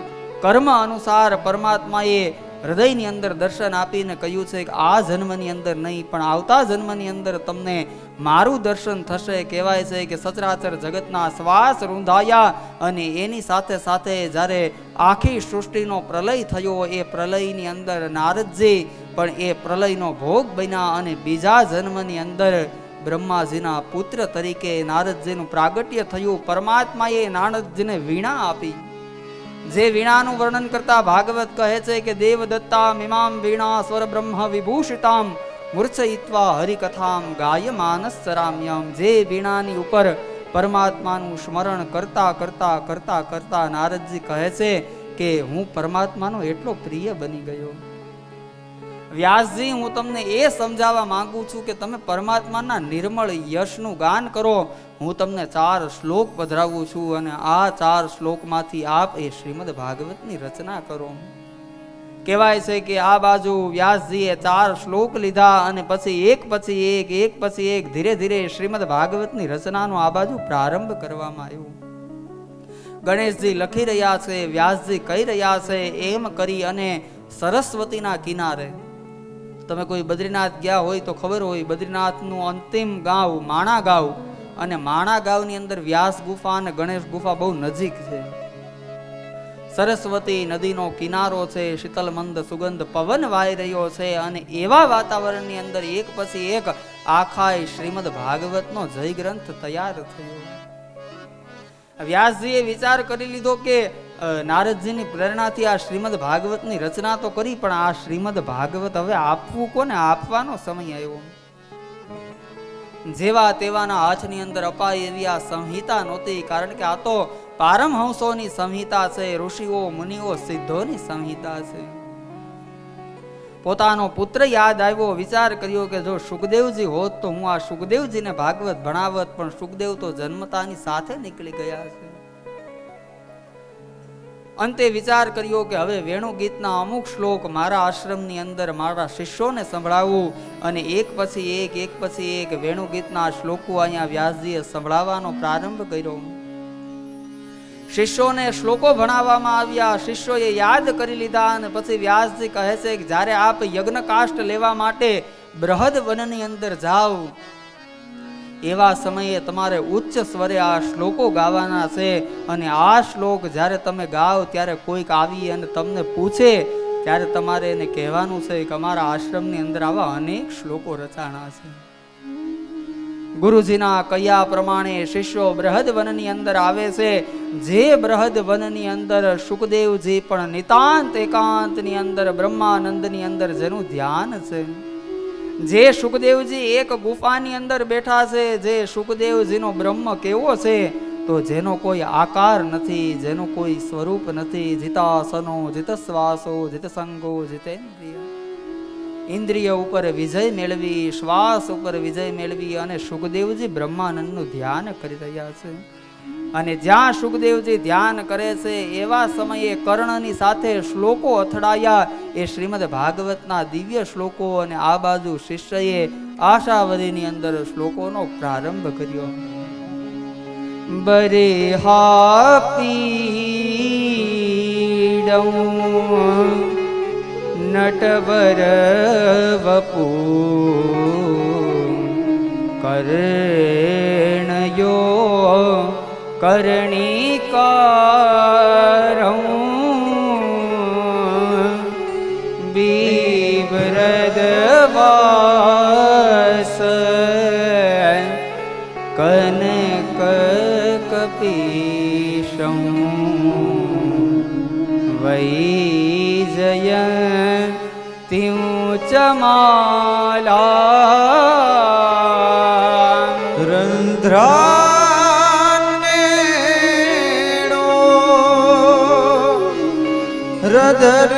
કર્મ અનુસાર પરમાત્માએ હૃદયની અંદર દર્શન આપીને કહ્યું છે કે આ જન્મની અંદર નહીં પણ આવતા જન્મની અંદર તમને મારું દર્શન થશે. કહેવાય છે કે સચરાચર જગતના શ્વાસ રૂંધાયા અને એની સાથે સાથે જ્યારે આખી સૃષ્ટિનો પ્રલય થયો, એ પ્રલયની અંદર નારદજી પણ એ પ્રલયનો ભોગ બન્યા અને બીજા જન્મની અંદર બ્રહ્માજીના પુત્ર તરીકે નારદજીનું પ્રાગટ્ય થયું. પરમાત્માએ નારદજીને વીણા આપી. જે વીણાનું વર્ણન કરતા ભાગવત કહે છે કે દેવદત્તા મિમામ વીણા સ્વર બ્રહ્મ વિભૂષિતામ મૂર્છયિત્વા હરિકથામ ગાય માનસ ચરામ્યમ. જે વીણાની ઉપર પરમાત્માનું સ્મરણ કરતા કરતા કરતા કરતા નારદજી કહે છે કે હું પરમાત્માનો એટલો પ્રિય બની ગયો. વ્યાસજી, હું તમને એ સમજાવવા માંગુ છું કે તમે પરમાત્માના નિર્મળ યશનું ગાન કરો. હું તમને 4 શ્લોક પધરાવું છું અને આ 4 શ્લોકમાંથી આપ એ શ્રીમદ ભાગવતની રચના કરો. કહેવાય છે કે આ બાજુ વ્યાસજીએ 4 શ્લોક લીધા અને પછી એક પછી એક ધીરે ધીરે શ્રીમદ ભાગવતની રચનાનો આ બાજુ પ્રારંભ કરવામાં આવ્યો. ગણેશજી લખી રહ્યા છે, વ્યાસજી કહી રહ્યા છે, એમ કરી અને સરસ્વતીના કિનારે, તમે કોઈ બદ્રીનાથ ગયા હોય તો ખબર હોય, બદ્રીનાથનું અંતિમ ગાંવ માણા ગાંવ અને માણા ગાંવની અંદર વ્યાસ ગુફા અને ગણેશ ગુફા બહુ નજીક છે. સરસ્વતી નદીનો કિનારો છે, શીતલ મંદ સુગંધ પવન વાઈ રહ્યો છે અને એવા વાતાવરણની અંદર એક પછી એક આખા શ્રીમદ ભાગવતનો જય ગ્રંથ તૈયાર થયો. વ્યાસજીએ વિચાર કરી લીધો કે નારદજીની પ્રેરણાથી આ શ્રીમદ ભાગવતની રચના તો કરી, પણ આ શ્રીમદ ભાગવત હવે આપવું કોને? આપવાનો સમય આવ્યો. જેવા તેવાના હાથની અંદર અપાય એવી આ સંહિતા નહોતી, કારણ કે આ તો પારમહંસોની સંહિતા છે, ઋષિઓ મુનિઓ સિદ્ધોની સંહિતા છે. પોતાનો પુત્ર યાદ આવ્યો, વિચાર કર્યો કે જો સુખદેવજી હોત તો હું આ સુખદેવજીને ભાગવત ભણાવત, પણ સુખદેવ તો જન્મતાની સાથે નીકળી ગયા છે. અંતે વિચાર કર્યો કે હવે વેણુ ગીતના અમુક શ્લોક મારા આશ્રમની અંદર મારા શિષ્યોને સંભળાવવું અને એક પછી એક વેણુ ગીતના શ્લોકો અહીંયા વ્યાસજીએ સંભળાવવાનો પ્રારંભ કર્યો. શિષ્યોને શ્લોકો ભણાવવામાં આવ્યા, શિષ્યોએ યાદ કરી લીધા અને પછી વ્યાસજી કહે છે કે જ્યારે આપ યજ્ઞ કાષ્ટ લેવા માટે બૃહદ વનની અંદર જાઓ, એવા સમયે તમારે ઉચ્ચ સ્વરે આ શ્લોકો ગાવાના છે. અને આ શ્લોક જ્યારે તમે ગાઓ ત્યારે કોઈક આવી અને તમને પૂછે ત્યારે તમારે એને કહેવાનું છે કે અમારા આશ્રમની અંદર આવા અનેક શ્લોકો રચાણા છે. ગુરુજીના કયા પ્રમાણે શિષ્યો બૃહદ વનની અંદર આવે છે. જે બૃહદ વનની અંદર સુખદેવજી પણ નિતાંત એકાંતની અંદર બ્રહ્માનંદની અંદર જેનું ધ્યાન છે, જે સુખદેવજી એક ગુફાની અંદર બેઠા છે, જે સુખદેવજીનો બ્રહ્મ કેવો છે તો જેનો કોઈ આકાર નથી, જેનો કોઈ સ્વરૂપ નથી. જીતાસનો જીતશ્વાસો જીતસંગો જીતેન્દ્રિય, ઇન્દ્રિય ઉપર વિજય મેળવી, શ્વાસ ઉપર વિજય મેળવી અને સુખદેવજી બ્રહ્માનંદનું ધ્યાન કરી રહ્યા છે. અને જ્યાં સુખદેવજી ધ્યાન કરે છે એવા સમયે કર્ણની સાથે શ્લોકો અથડાયા, એ શ્રીમદ ભાગવતના દિવ્ય શ્લોકો. અને આ બાજુ શિષ્યએ આશાવરીની અંદર શ્લોકોનો પ્રારંભ કર્યો. બરેહા પીડમ નટવર વપુ કર્ણયો કર્ણિકારં બિભ્રદવાસ કનક કપીશં વૈજયંત્યુચમાલા રંધ્રાન્વેણો હૃદર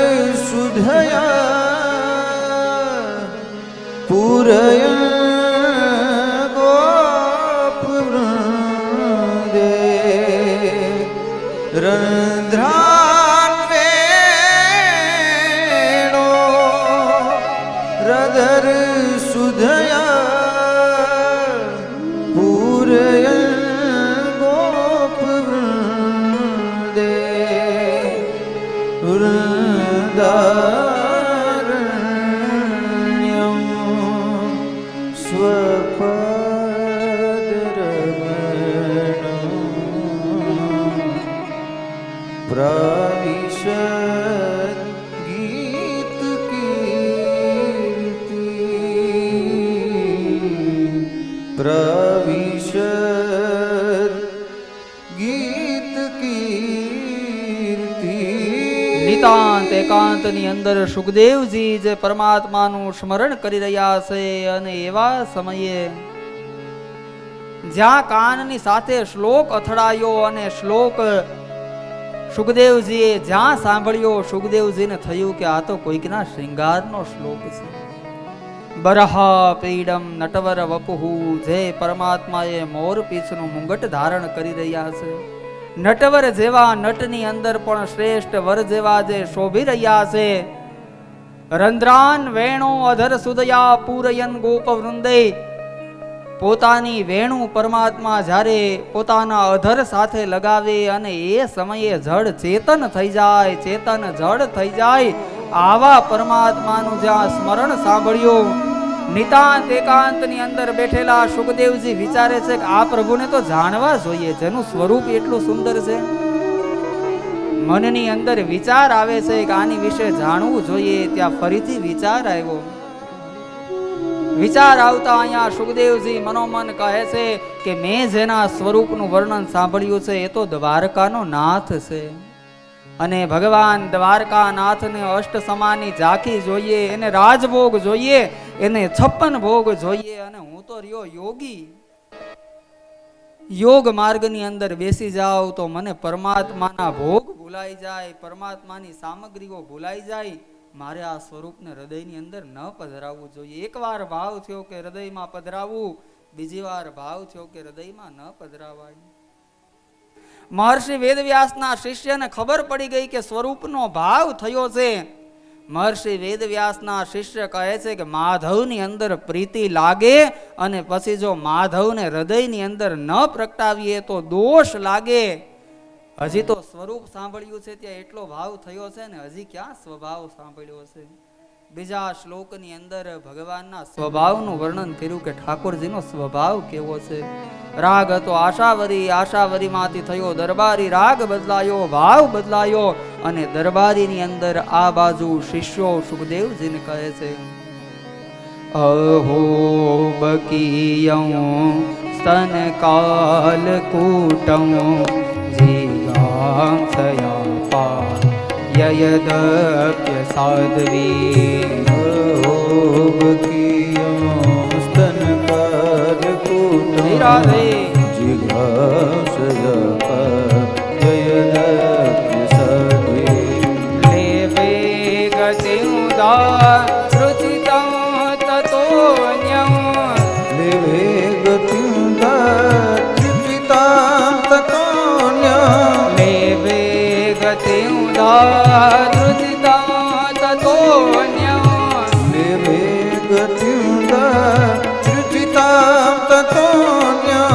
સુધયા પૂરય ગોપવૃંદે રંધ્રાન્વેણો હૃદર સુધયા પૂરય ગોપવૃંદે વૃંદારણ્યમ સ્વપદરમણમ પ્રવિશદ ગીત કીર્તિ પ્રવિશદ ગીત કીર્તિ. નિતાંત એકાંતની અંદર સુખદેવજી જે પરમાત્માનું સ્મરણ કરી રહ્યા છે. અને એવા સમયે જ્યાં કાનની સાથે શ્લોક અથડાયો અને શ્લોક સુખદેવજીએ જ્યાં સાંભળ્યો, સુખદેવજીને થયું કે આ તો કોઈકના શ્રૃંગારનો શ્લોક છે. બરહા પીડમ નટવર વપુહુ, જે પરમાત્માએ મોર પીછનું મુંગટ ધારણ કરી રહ્યા છે. નટવર જેવા નટની અંદર પણ શ્રેષ્ઠ વર જેવા જે શોભી રહ્યા છે. રંધ્રાન વેણો અધર સુદયા પૂરયન ગોપ વૃંદે, પોતાની વેણુ પરમાત્મા જ્યારે પોતાના અધર સાથે લગાવે અને એ સમયે જડ ચેતન થઈ જાય, ચેતન જડ થઈ જાય, આવા પરમાત્માનું જ્યાં સ્મરણ સાંભળ્યું, નિતાંત એકાંતની અંદર બેઠેલા સુખદેવજી વિચારે છે કે આ પ્રભુને તો જાણવા જોઈએ, જેનું સ્વરૂપ એટલું સુંદર છે. મનની અંદર વિચાર આવે છે કે આની વિશે જાણવું જોઈએ. ત્યાં ફરીથી વિચાર આવ્યો. વિચાર આવતા અહીંયા સુખદેવજી મનોમન કહે છે કે મેં જેના સ્વરૂપનું વર્ણન સાંભળ્યું છે એ તો દ્વારકાનો નાથ છે. અને ભગવાન દ્વારકાનાથને અષ્ટ સમાની ઝાંખી જોઈએ, એને રાજભોગ જોઈએ, એને 56 ભોગ જોઈએ. અને હું તો રહ્યો યોગી, યોગ માર્ગની અંદર બેસી જાઉં તો મને પરમાત્માના ભોગ ભૂલાઈ જાય, પરમાત્માની સામગ્રીઓ ભૂલાઈ જાય. મારે આ સ્વરૂપને હૃદયની અંદર ન પધરાવવું જોઈએ. એકવાર ભાવ થયો કે હૃદયમાં પધરાવવું, બીજી વાર ભાવ થયો કે હૃદયમાં ન પધરાવાય. મહર્ષિ વેદવ્યાસના શિષ્યને ખબર પડી ગઈ કે સ્વરૂપનો ભાવ થયો છે. મહર્ષિ વેદવ્યાસના શિષ્ય કહે છે કે માધવની અંદર પ્રીતિ લાગે અને પછી જો માધવને હૃદયની અંદર ન પ્રગટાવીએ તો દોષ લાગે. હજી તો સ્વરૂપ સાંભળ્યું છે ત્યાં એટલો ભાવ થયો છે ને હજી ક્યાં સ્વભાવ સાંભળ્યો છે. બીજા શ્લોકની અંદર ભગવાનના સ્વભાવનું વર્ણન કર્યું કે ઠાકોરજીનો સ્વભાવ કેવો છે. રાગ હતો આશાવરી, આશાવરીમાંથી થયો દરબારી, રાગ બદલાયો, ભાવ બદલાયો અને દરબારીની અંદર આ બાજુ શિષ્યો સુખદેવજીને કહે છે અહો બકીયં સ્તન કાલ કૂટં જીગાંસયા યયદપ્ય સાધવી રાધે લેવે ગતિ ઉદા રુચિતં તતોન્યં લેવે ગતિ ઉદા રુચિતં તતોન્યં લેવે ગતિ ઉદા રુચિતં તતોન્યં લેવે ગતિ ઉદા રુચિતં તતોન્યં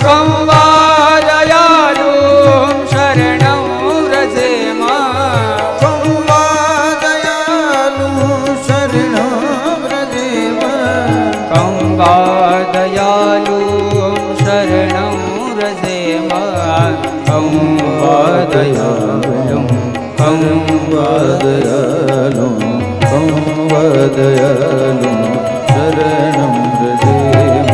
સંવાદયાલું શરણં વ્રજેમ સંવાદયાલું શરણં વ્રજેમ કંવાદયાલું શરણં વ્રજેમ કંવાદયાલું સંવાદયાલું સંવાદયાલું શરણં વ્રજેમ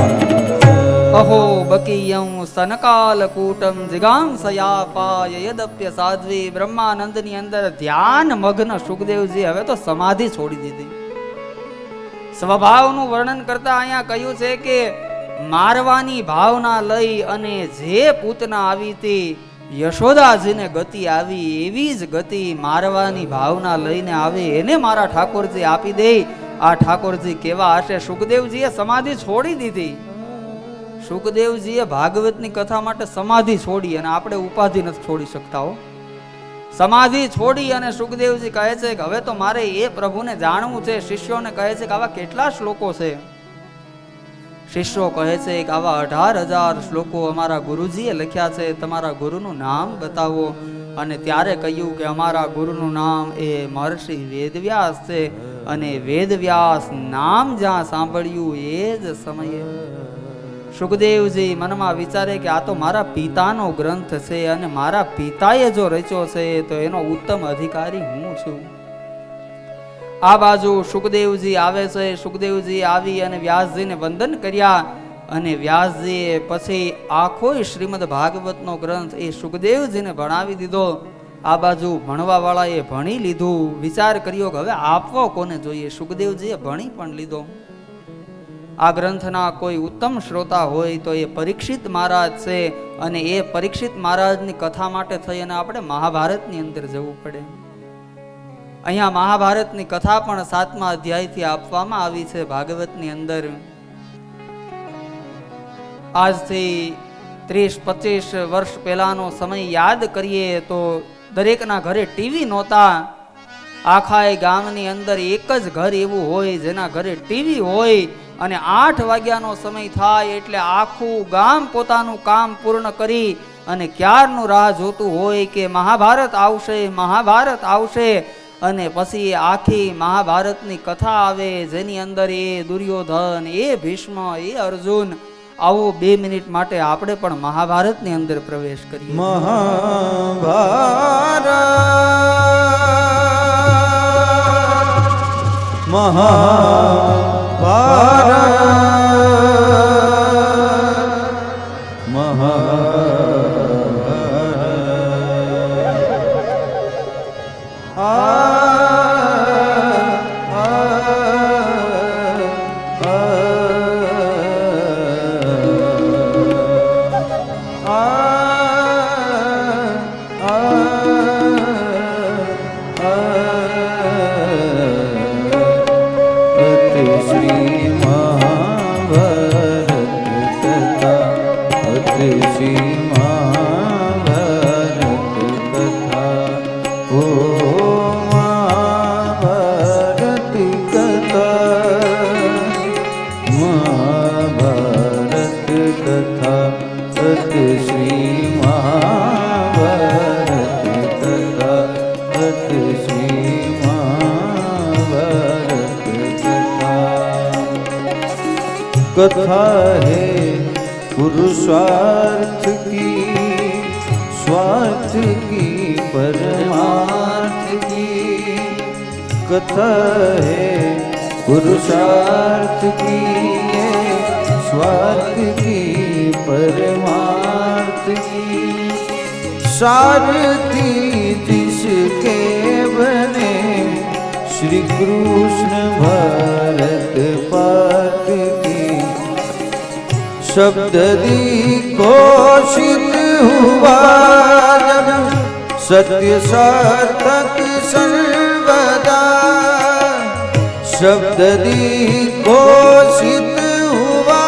અહો બકીયં સનકાલકૂટં જિગાંસયાપાય યદપ્ય સાધ્વી. બ્રહ્માનંદની અંદર ધ્યાન મગ્ન સુખદેવજી હવે તો સમાધિ છોડી દીધી. સ્વભાવનું વર્ણન કરતા અહીંયા કહ્યું છે કે મારવાની ભાવના લઈ અને જે પૂતના આવી હતી યશોદાજીને ગતિ આવી એવી જ ગતિ મારવાની ભાવના લઈને આવે એને મારા ઠાકોરજી આપી દે. આ ઠાકોરજી કેવા હશે? સુખદેવજીએ સમાધિ છોડી દીધી. સુખદેવજીએ ભાગવતની કથા માટે સમાધિ છોડી અને આપણે ઉપાધિ નથી છોડી શકતા હો. સમાધિ છોડી અને સુખદેવજી કહે છે કે હવે તો મારે એ પ્રભુને જાણવું છે. શિષ્યોને કહે છે કે આવા કેટલા શ્લોકો છે? શિષ્યો કહે છે કે આવા 18,000 શ્લોકો અમારા ગુરુજીએ લખ્યા છે, તમારા ગુરુનું નામ બતાવો. અને ત્યારે કહ્યું કે અમારા ગુરુનું નામ એ મહર્ષિ વેદવ્યાસ છે અને વેદવ્યાસ નામ જ્યાં સાંભળ્યું એ જ સમયે સુખદેવજી મનમાં વિચારે કે આ તો મારા પિતાનો ગ્રંથ છે અને મારા પિતાએ જો રચ્યો છે તો એનો ઉત્તમ અધિકારી હું છું. આ બાજુ સુખદેવજી આવે છે. સુખદેવજી આવી અને વ્યાસજીને વંદન કર્યા અને વ્યાસજીએ પછી આખો શ્રીમદ ભાગવતનો ગ્રંથ એ સુખદેવજીને ભણાવી દીધો. આ બાજુ ભણવા વાળાએ ભણી લીધું. વિચાર કર્યો કે હવે આપવો કોને જોઈએ? સુખદેવજીએ ભણી પણ લીધો. આ ગ્રંથના કોઈ ઉત્તમ શ્રોતા હોય તો એ પરીક્ષિત મહારાજ છે અને એ પરીક્ષિત મહારાજની કથા માટે થઈ અને આપણે મહાભારતની અંદર જવું પડે. અહીંયા મહાભારતની કથા પણ 7મા અધ્યાયથી આપવામાં આવી છે ભાગવતની અંદર. આજથી 30-25 વર્ષ પહેલાનો સમય યાદ કરીએ તો દરેકના ઘરે ટીવી નહોતા. આખા ગામની અંદર એક જ ઘર એવું હોય જેના ઘરે ટીવી હોય અને 8 વાગ્યાનો સમય થાય એટલે આખું ગામ પોતાનું કામ પૂર્ણ કરી અને ક્યારનું રાહ જોતું હોય કે મહાભારત આવશે, મહાભારત આવશે. અને પછી આખી મહાભારતની કથા આવે જેની અંદર એ દુર્યોધન, એ ભીષ્મ, એ અર્જુન. આવો 2 મિનિટ માટે આપણે પણ મહાભારતની અંદર પ્રવેશ કરીએ. મહાભારત कथा है पुरुषार्थ की, स्वार्थ की परमार्थ की। कथा है पुरुषार्थ की, स्वार्थ की परमार्थ की। सारथी जिसके बने श्री कृष्ण भारत पाठ की। शब्द घोषित हुआ जब सत्य सार्थक सर्वदा। शब्द घोषित हुआ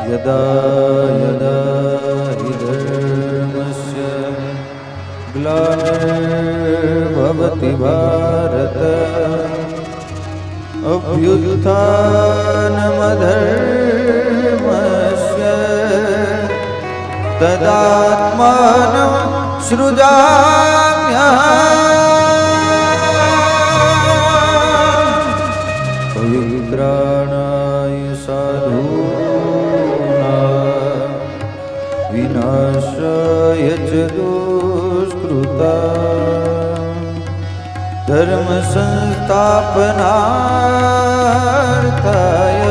यदा यदा हि धर्मस्य ग्लानिर्भवति भारत अभ्युत्थानमधर्मस्य तदात्मानं सृजाम्यहम्। पवित्राणाय साधूनां विनाशाय च दुष्कृता। धर्म संस्थापनार्थाय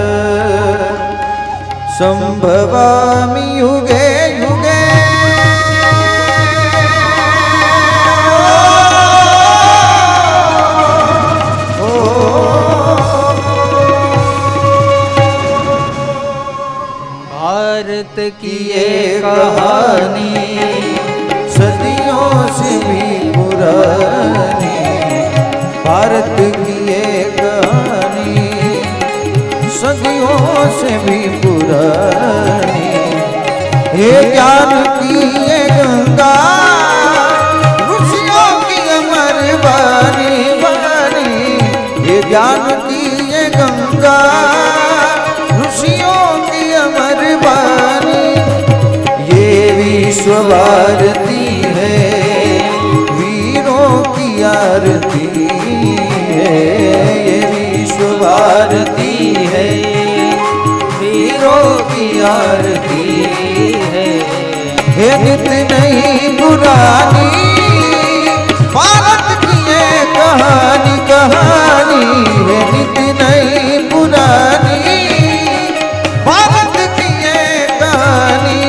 संभवामि युगे युगे। भारत की ये कहानी सदियों से भी पुरानी। भारत की ये कहानी सदियों से भी पुरानी। ये ज्ञान की ये गंगा ऋषियों की अमर वाणी वाणी। ये ज्ञान की ये गंगा ऋषियों की अमर वाणी। ये विश्व भारती है, वीरों की आरती है। ये विश्व भारती है, वीरों की आरती है। ये नित नहीं पुरानी भारत की ये कहानी कहानी। ये नित नहीं पुरानी भारत की ये कहानी।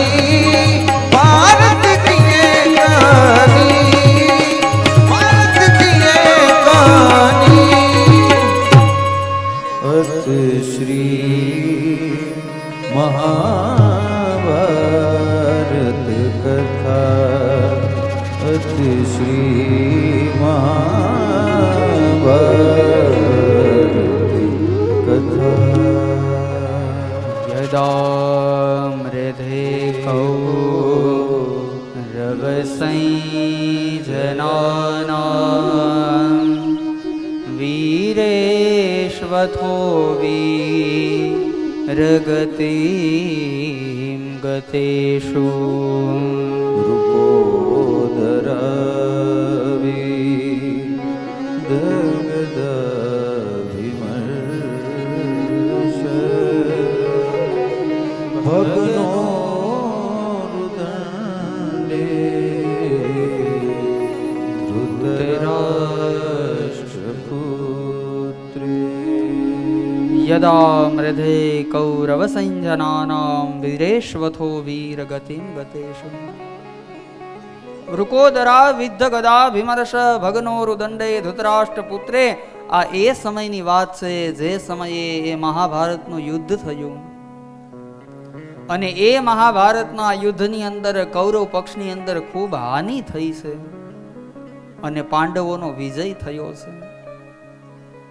भारत की ये कहानी, भारत की ये कहानी। अथ श्री महाभारत कथा। अथ श्री महाभारत कथा। यदा मृधे कौरवसंजनानां वीरेष्वथो वीरगतिं गतेषु। भग्नो रुदण्डे धृतराष्ट्रपुत्रे। यदा मृधे कौरवसंजनानां वीरेष्वथो वीरगतिं गतेषु। વૃકોદરા વિદ્ધ ગદા ભીમર્ષ ભગનોરુદંડે ધૃતરાષ્ટ્રપુત્રે. આ એ સમયની વાત છે જે સમયે એ મહાભારતનું યુદ્ધ થયું અને એ મહાભારતના યુદ્ધની અંદર કૌરવ પક્ષની અંદર ખૂબ હાનિ થઈ છે અને પાંડવોનો વિજય થયો છે.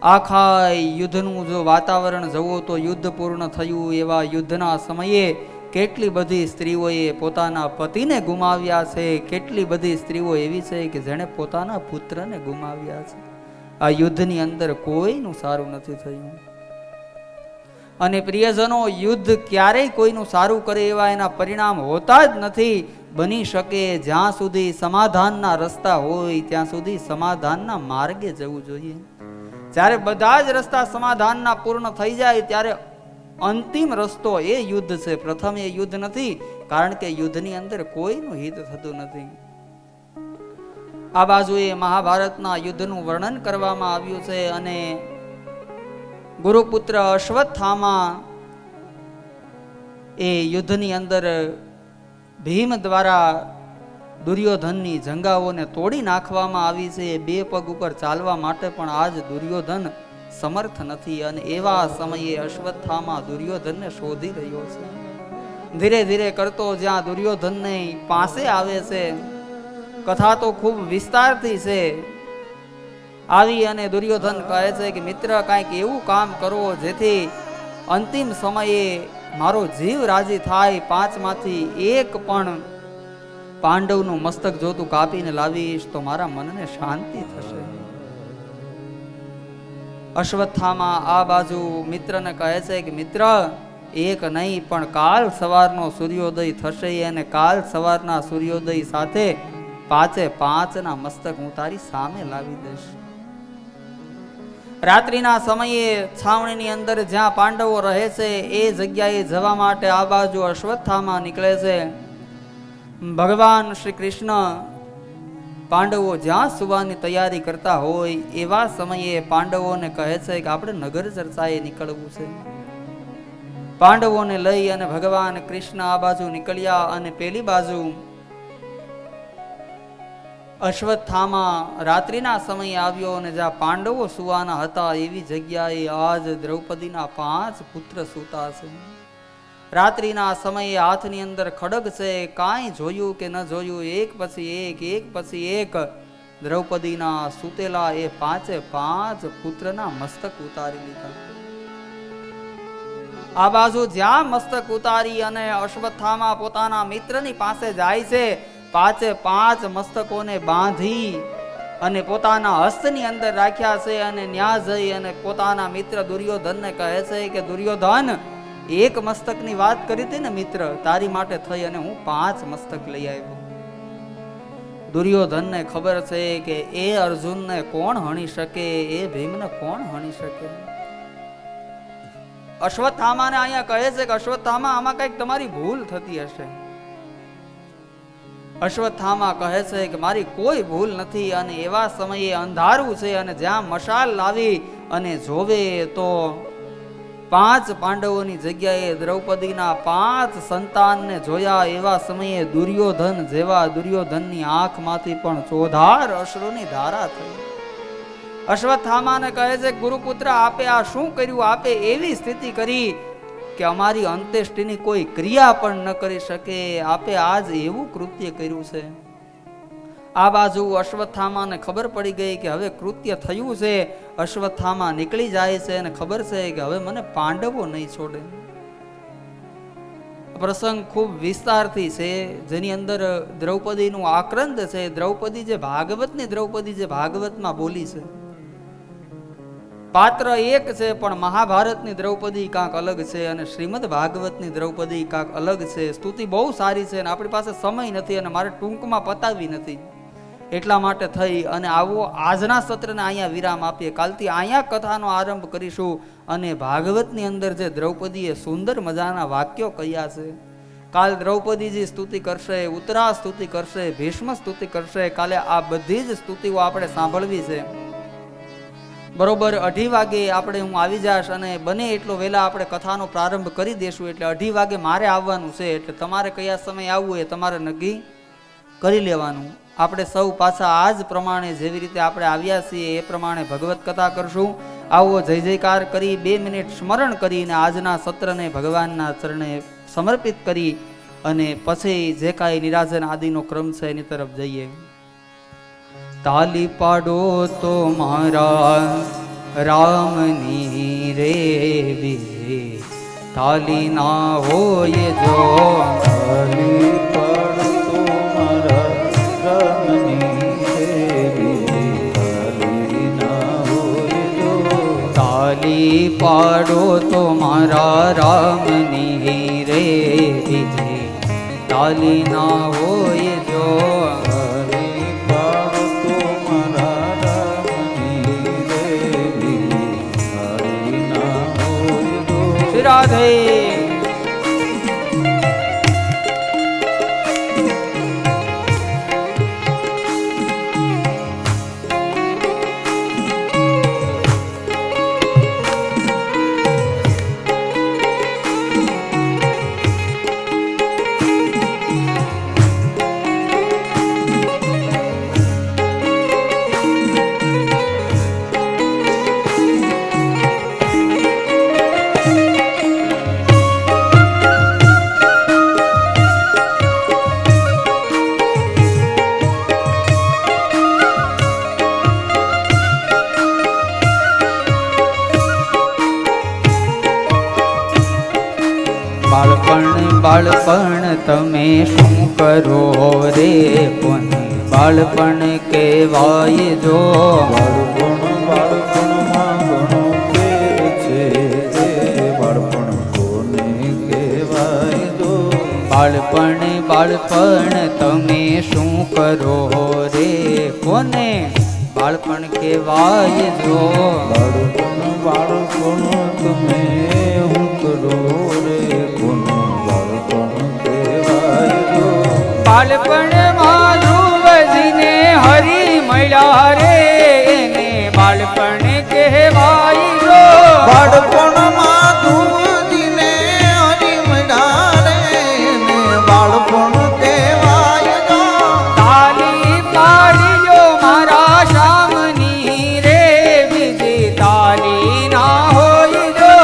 આખા યુદ્ધનું જો વાતાવરણ જુઓ તો યુદ્ધ પૂર્ણ થયું એવા યુદ્ધના સમયે કેટલી બધી સ્ત્રીઓએ પોતાના પતિને ગુમાવ્યા છે. કેટલી બધી સ્ત્રીઓ એવી છે કે જેણે પોતાના પુત્રને ગુમાવ્યા છે. આ યુદ્ધની અંદર કોઈનું સારું નથી થયું. અને પ્રિયજનો, યુદ્ધ ક્યારેય કોઈનું સારું કરે એવા એના પરિણામ હોતા જ નથી. બની શકે જ્યાં સુધી સમાધાનના રસ્તા હોય ત્યાં સુધી સમાધાનના માર્ગે જવું જોઈએ. જ્યારે બધા જ રસ્તા સમાધાનના પૂર્ણ થઈ જાય ત્યારે અંતિમ રસ્તો એ યુદ્ધ છે. પ્રથમ એ યુદ્ધ નથી, કારણ કે યુદ્ધની અંદર કોઈનું હિત થતું નથી. આ બાજુએ મહાભારતના યુદ્ધનું વર્ણન કરવામાં આવ્યું છે અને ગુરુપુત્ર અશ્વત્થામા એ યુદ્ધની અંદર ભીમ દ્વારા દુર્યોધનની જંગાઓને તોડી નાખવામાં આવી છે. બે પગ ઉપર ચાલવા માટે પણ આજ દુર્યોધન સમર્થ નથી અને એવા સમયે અશ્વત્થામા દુર્યોધનને શોધી રહ્યો છે. ધીરે ધીરે કરતો જ્યાં દુર્યોધનને પાસે આવે છે, કથા તો ખૂબ વિસ્તારથી છે, આવી અને દુર્યોધન કહે છે કે મિત્ર, કાંઈક એવું કામ કરો જેથી અંતિમ સમયે મારો જીવ રાજી થાય. 5 માંથી એક પણ પાંડવનું મસ્તક જો તું કાપીને લાવીશ તો મારા મનને શાંતિ થશે. અશ્વત્થામા આ બાજુ મિત્રને કહે છે કે મિત્ર, એક નહીં પણ કાલ સવારનો સૂર્યોદય થશે અને કાલ સવારના સૂર્યોદય સાથે 5 મસ્તક હું તારી સામે લાવી દઈશ. રાત્રિના સમયે છાવણીની અંદર જ્યાં પાંડવો રહે છે એ જગ્યાએ જવા માટે આ બાજુ અશ્વત્થામા નીકળે છે. ભગવાન શ્રી કૃષ્ણ પાંડવો જ્યાં સુવાની તૈયારી કરતા હોય એવા સમયે પાંડવોને કહે છે કે આપણે નગર ચર્ચાએ નીકળવું છે. પાંડવોને લઈ અને ભગવાન કૃષ્ણ આ બાજુ નીકળ્યા અને પેલી બાજુ અશ્વત્થામા રાત્રિના સમયે આવ્યો અને જ્યાં પાંડવો સુવાના હતા એવી જગ્યાએ આજ દ્રૌપદીના 5 પુત્ર સૂતા છે. રાત્રિના સમયે હાથની અંદર ખડગ છે. કાંઈ જોયું કે ન જોયું, એક પછી એક દ્રૌપદીના સૂતેલા એ 5 પુત્રના મસ્તક ઉતારી લીધા. આ બાજુ જ્યાં મસ્તક ઉતારી અને અશ્વત્થામા પોતાના મિત્રની પાસે જાય છે, 5 મસ્તકોને બાંધી અને પોતાના હસ્તની અંદર રાખ્યા છે અને ન્યા જઈ અને પોતાના મિત્ર દુર્યોધનને કહે છે કે દુર્યોધન, એક મસ્તકની વાત કરી હતી ને મિત્ર, તારી માટે થઈ અને હું 5 મસ્તક લઈ આવ્યો. દુર્યોધનને ખબર છે કે એ અર્જુનને કોણ હણી શકે, એ ભીમને કોણ હણી શકે. અશ્વત્થામાને અહીંયા કહે છે કે અશ્વત્થામા, આમાં કંઈક તમારી ભૂલ થતી હશે. અશ્વત્થામા કહે છે કે મારી કોઈ ભૂલ નથી. અને એવા સમયે અંધારું છે અને જ્યાં મશાલ લાવી અને જોવે તો 5 પાંડવોની જગ્યાએ દ્રૌપદીના 5 સંતાનને જોયા. એવા સમયે દુર્યોધન જેવા દુર્યોધનની આંખમાંથી પણ ચોધાર અશ્રુની ધારા થઈ. અશ્વત્થામાને કહે છે ગુરુપુત્ર, આપે આ શું કર્યું? આપે એવી સ્થિતિ કરી કે અમારી અંત્યેષ્ટિની કોઈ ક્રિયા પણ ન કરી શકે. આપે આજ એવું કૃત્ય કર્યું છે. આ બાજુ અશ્વત્થામાને ખબર પડી ગઈ કે હવે કૃત્ય થયું છે. અશ્વત્થામા નીકળી જાય છે અને ખબર છે કે હવે મને પાંડવો નહીં છોડે. પ્રસંગ ખૂબ વિસ્તારથી છે, જેની અંદર દ્રૌપદીનું આક્રંદ છે. દ્રૌપદી જે ભાગવતની દ્રૌપદી જે ભાગવતમાં બોલી છે, પાત્ર એક છે, પણ મહાભારતની દ્રૌપદી કાંક અલગ છે અને શ્રીમદ ભાગવતની દ્રૌપદી કાંક અલગ છે. સ્તુતિ બહુ સારી છે અને આપણી પાસે સમય નથી અને મારે ટૂંકમાં પતાવી નથી, એટલા માટે થઈ અને આવો આજના સત્રને અહીંયા વિરામ આપીએ. કાલથી અહીંયા કથાનો આરંભ કરીશું અને ભાગવતની અંદર જે દ્રૌપદીએ સુંદર મજાના વાક્યો કહ્યા છે, કાલ દ્રૌપદીજી સ્તુતિ કરશે, ઉત્તરા સ્તુતિ કરશે, ભીષ્મ સ્તુતિ કરશે. કાલે આ બધી જ સ્તુતિઓ આપણે સાંભળવી છે. બરોબર 2:30 વાગે આપણે હું આવી જાશ અને બને એટલો વહેલા આપણે કથાનો પ્રારંભ કરી દેશું. એટલે 2:30 વાગે મારે આવવાનું છે. એટલે તમારે કયા સમય આવવું એ તમારે નક્કી કરી લેવાનું. આપણે સૌ પાછા આજ પ્રમાણે જેવી રીતે આપણે આવ્યા છીએ એ પ્રમાણે ભગવત કથા કરશું. આવો જય જયકાર કરી 2 મિનિટ સ્મરણ કરીને આજના સત્રને ભગવાનના ચરણે સમર્પિત કરી અને પછી જે કાંઈ નિરાજન આદિનો ક્રમ છે એની તરફ જઈએ. તાલી પાડો તો મારા રામની રે વીરે, તાલી ના હોય જો. તાલી પાડો તો મારા રામની રે વીરે, તાલી ના હોય જો. તાલી પાડો તો મારા રામની રે બીજી તાલી ના હોય જો તાલી પાડો તો મારા રામની રે બીજી તાલી ના હોય જો. શ્રી રાધે. બાળપણ તમે શું કરો રે કોને બાળપણ કહેવાય જો બાળપણમાં ઘણો ફેર છે રે બાળપણ કોને કહેવાય જો બાળપણ તમે શું કરો રે કોને બાળપણ કહેવાય જો બાળપણ તમે હું કરો રે કોને બાળપણ કહેવાય જો બાળપણમાં ધ્રુવજીને હરી મળ્યા રે એને બાળપણ કહેવાય જો બાળપણમાં ધૂળજીને હરી મળ્યા રે એને બાળપણ કહેવાય જો તાલી પાડ્યો મારા શામની રે બીજી તાલી ના હોય જો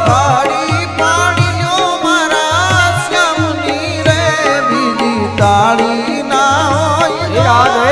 તાળી પાડ્યો મારા શ્યામની રે બીજી તાળી ના હોય જો. રાધે.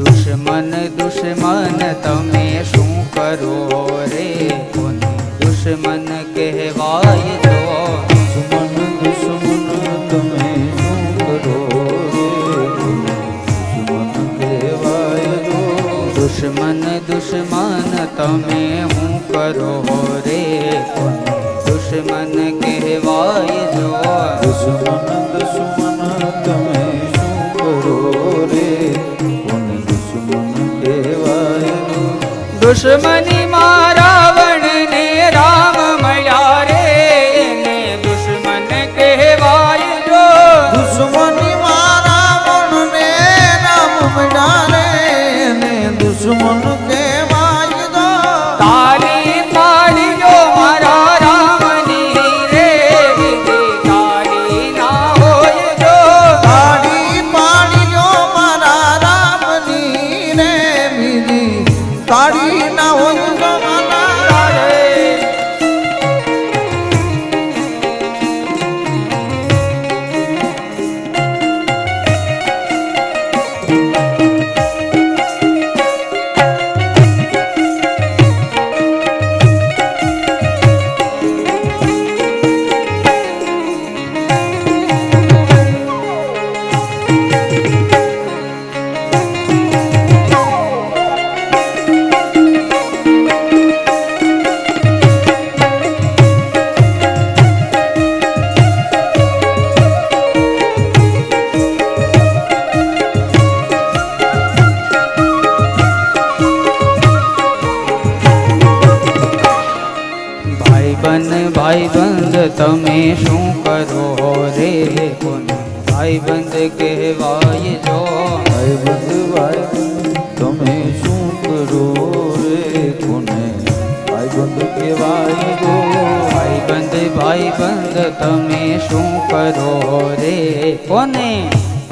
દુશ્મન તમે શું કરો રે કોને દુશ્મન કહેવાય જો દુશ્મન તમે શું કરો રે કોને દુશ્મન કહેવાય જો દુશ્મન તમે હું કરો રે કોને દુશ્મન કહેવાય જો દુશ્મન તમે શું કરો રે કોને દુશ્મન કહેવાય જો દુશ્મની માં રાવણ ને રામ મળ્યા રે એને દુશ્મન કહેવાય જો દુશ્મની મારા મનને રામ મળ્યા રે એને દુશ્મન કહેવાય જો તાલી પાડ્યો મારા રામની રે બીજી તાલી ના હોય જો તાળી પાડ્યો મારા રામની રે બીજી તાળી ના હોય જો મારા રાધે. ભાઈબંધ તમે શું કરો રે કોને ભાઈબંધ કહેવાય જો ભાઈબંધ તમે શું કરો રે કોને ભાઈબંધ કહેવાય જો ભાઈબંધ તમે શું કરો રે કોને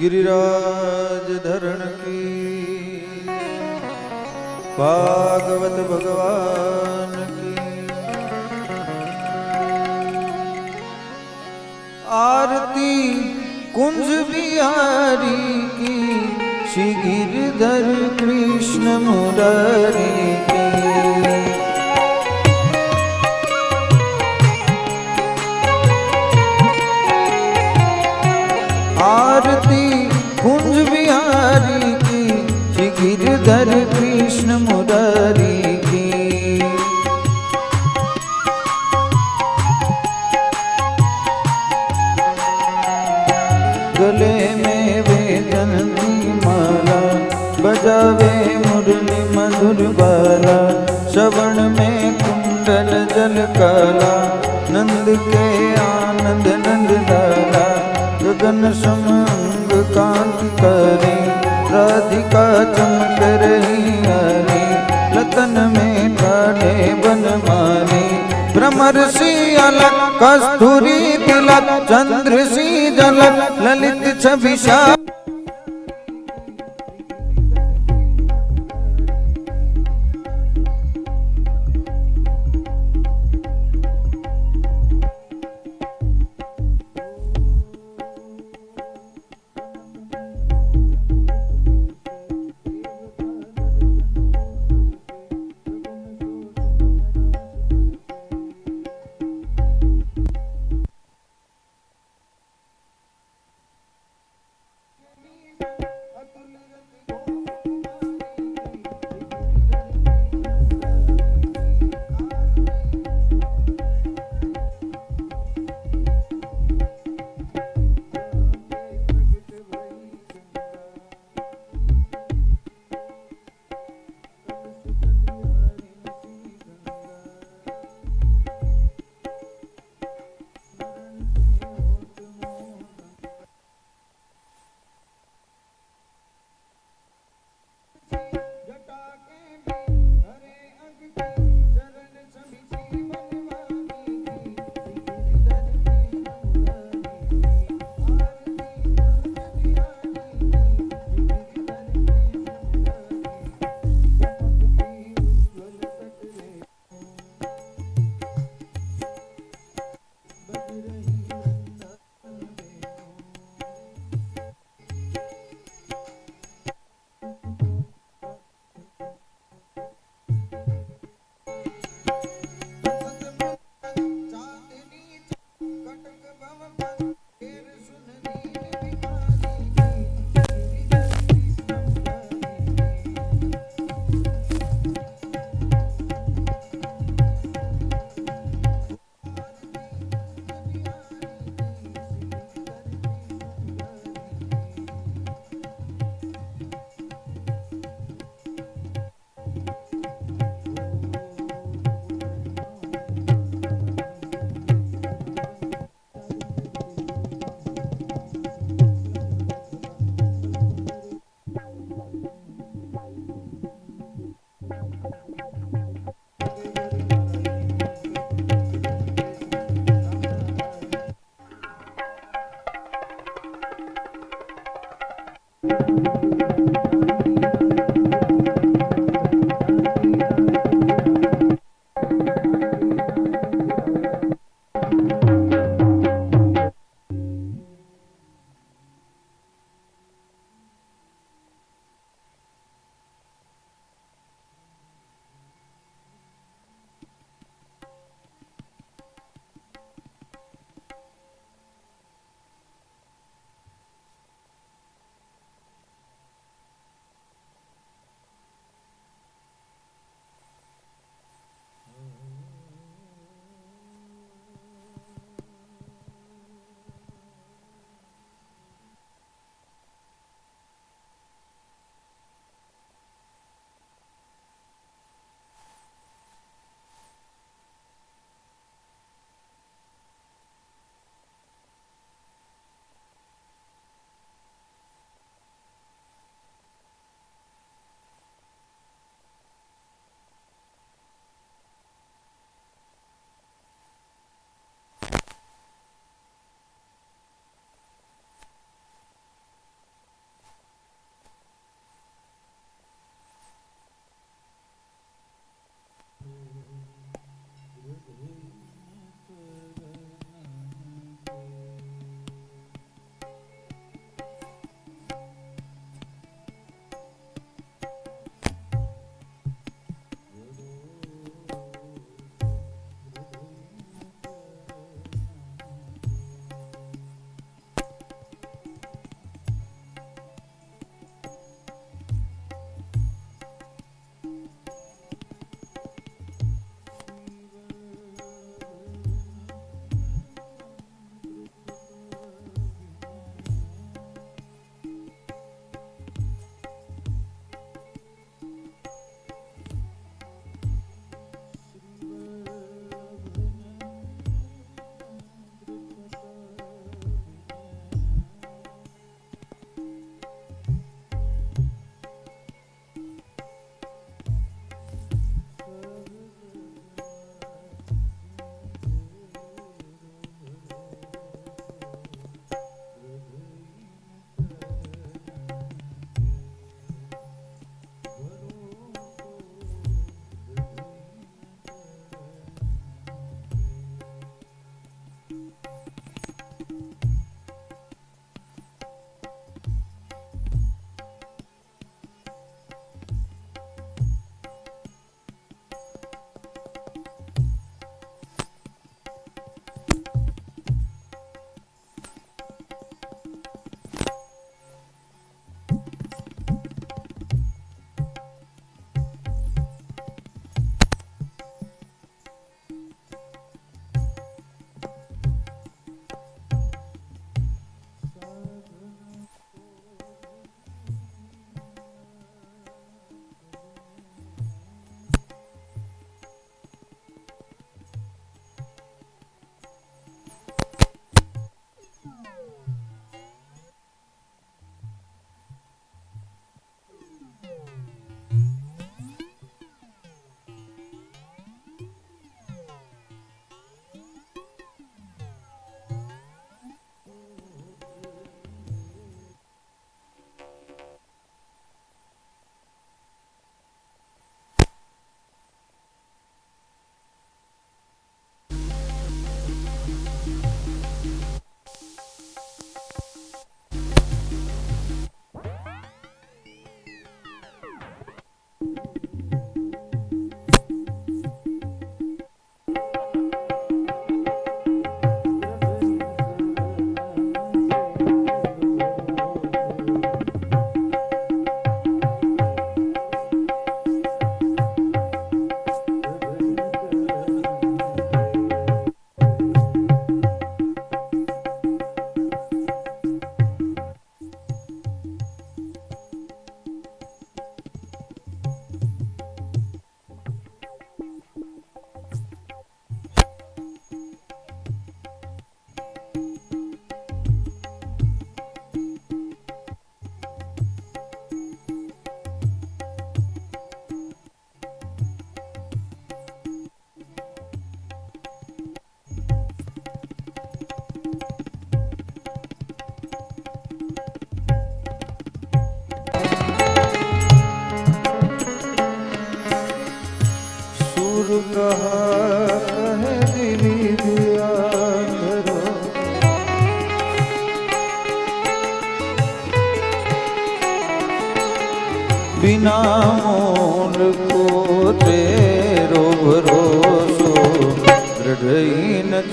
गिरिराज धरण की भागवत भगवान की आरती कुंज बिहारी की श्री गिरधर कृष्ण मुरारी की आरती कुंज बिहारी की श्री गिरधर कृष्ण मुरारी की गले में वेदनती माला बजावे मुरली मधुर बाला श्रवण में कुंडल जल काला नंद के आनंद नंद लाला गगन समंग कांति करे राधिका चमक रही हरी लतन में ठाणे बनमाली ब्रह्मर्षि अलग कस्तूरी तिलक चंद्र सी जलक ललित छवि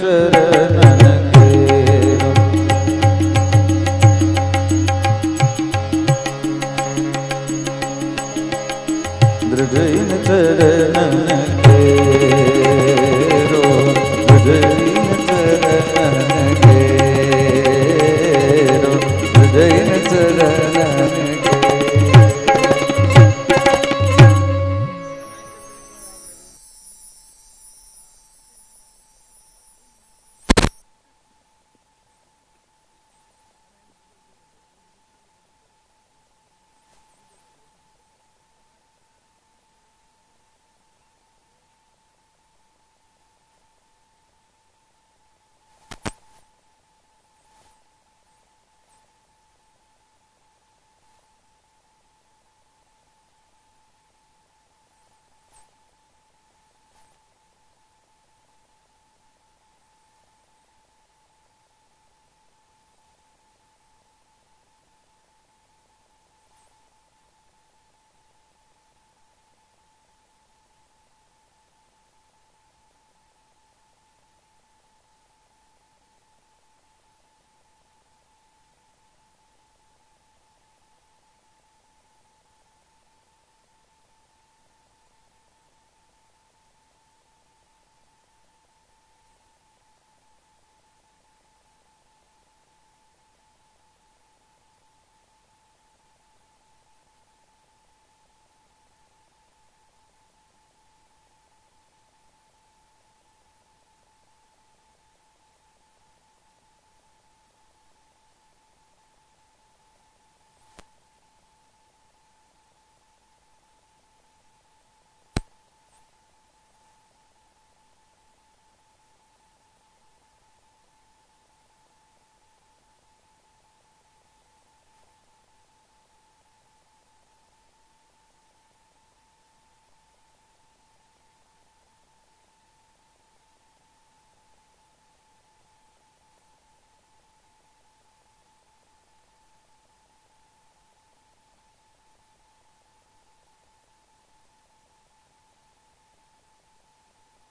શરણ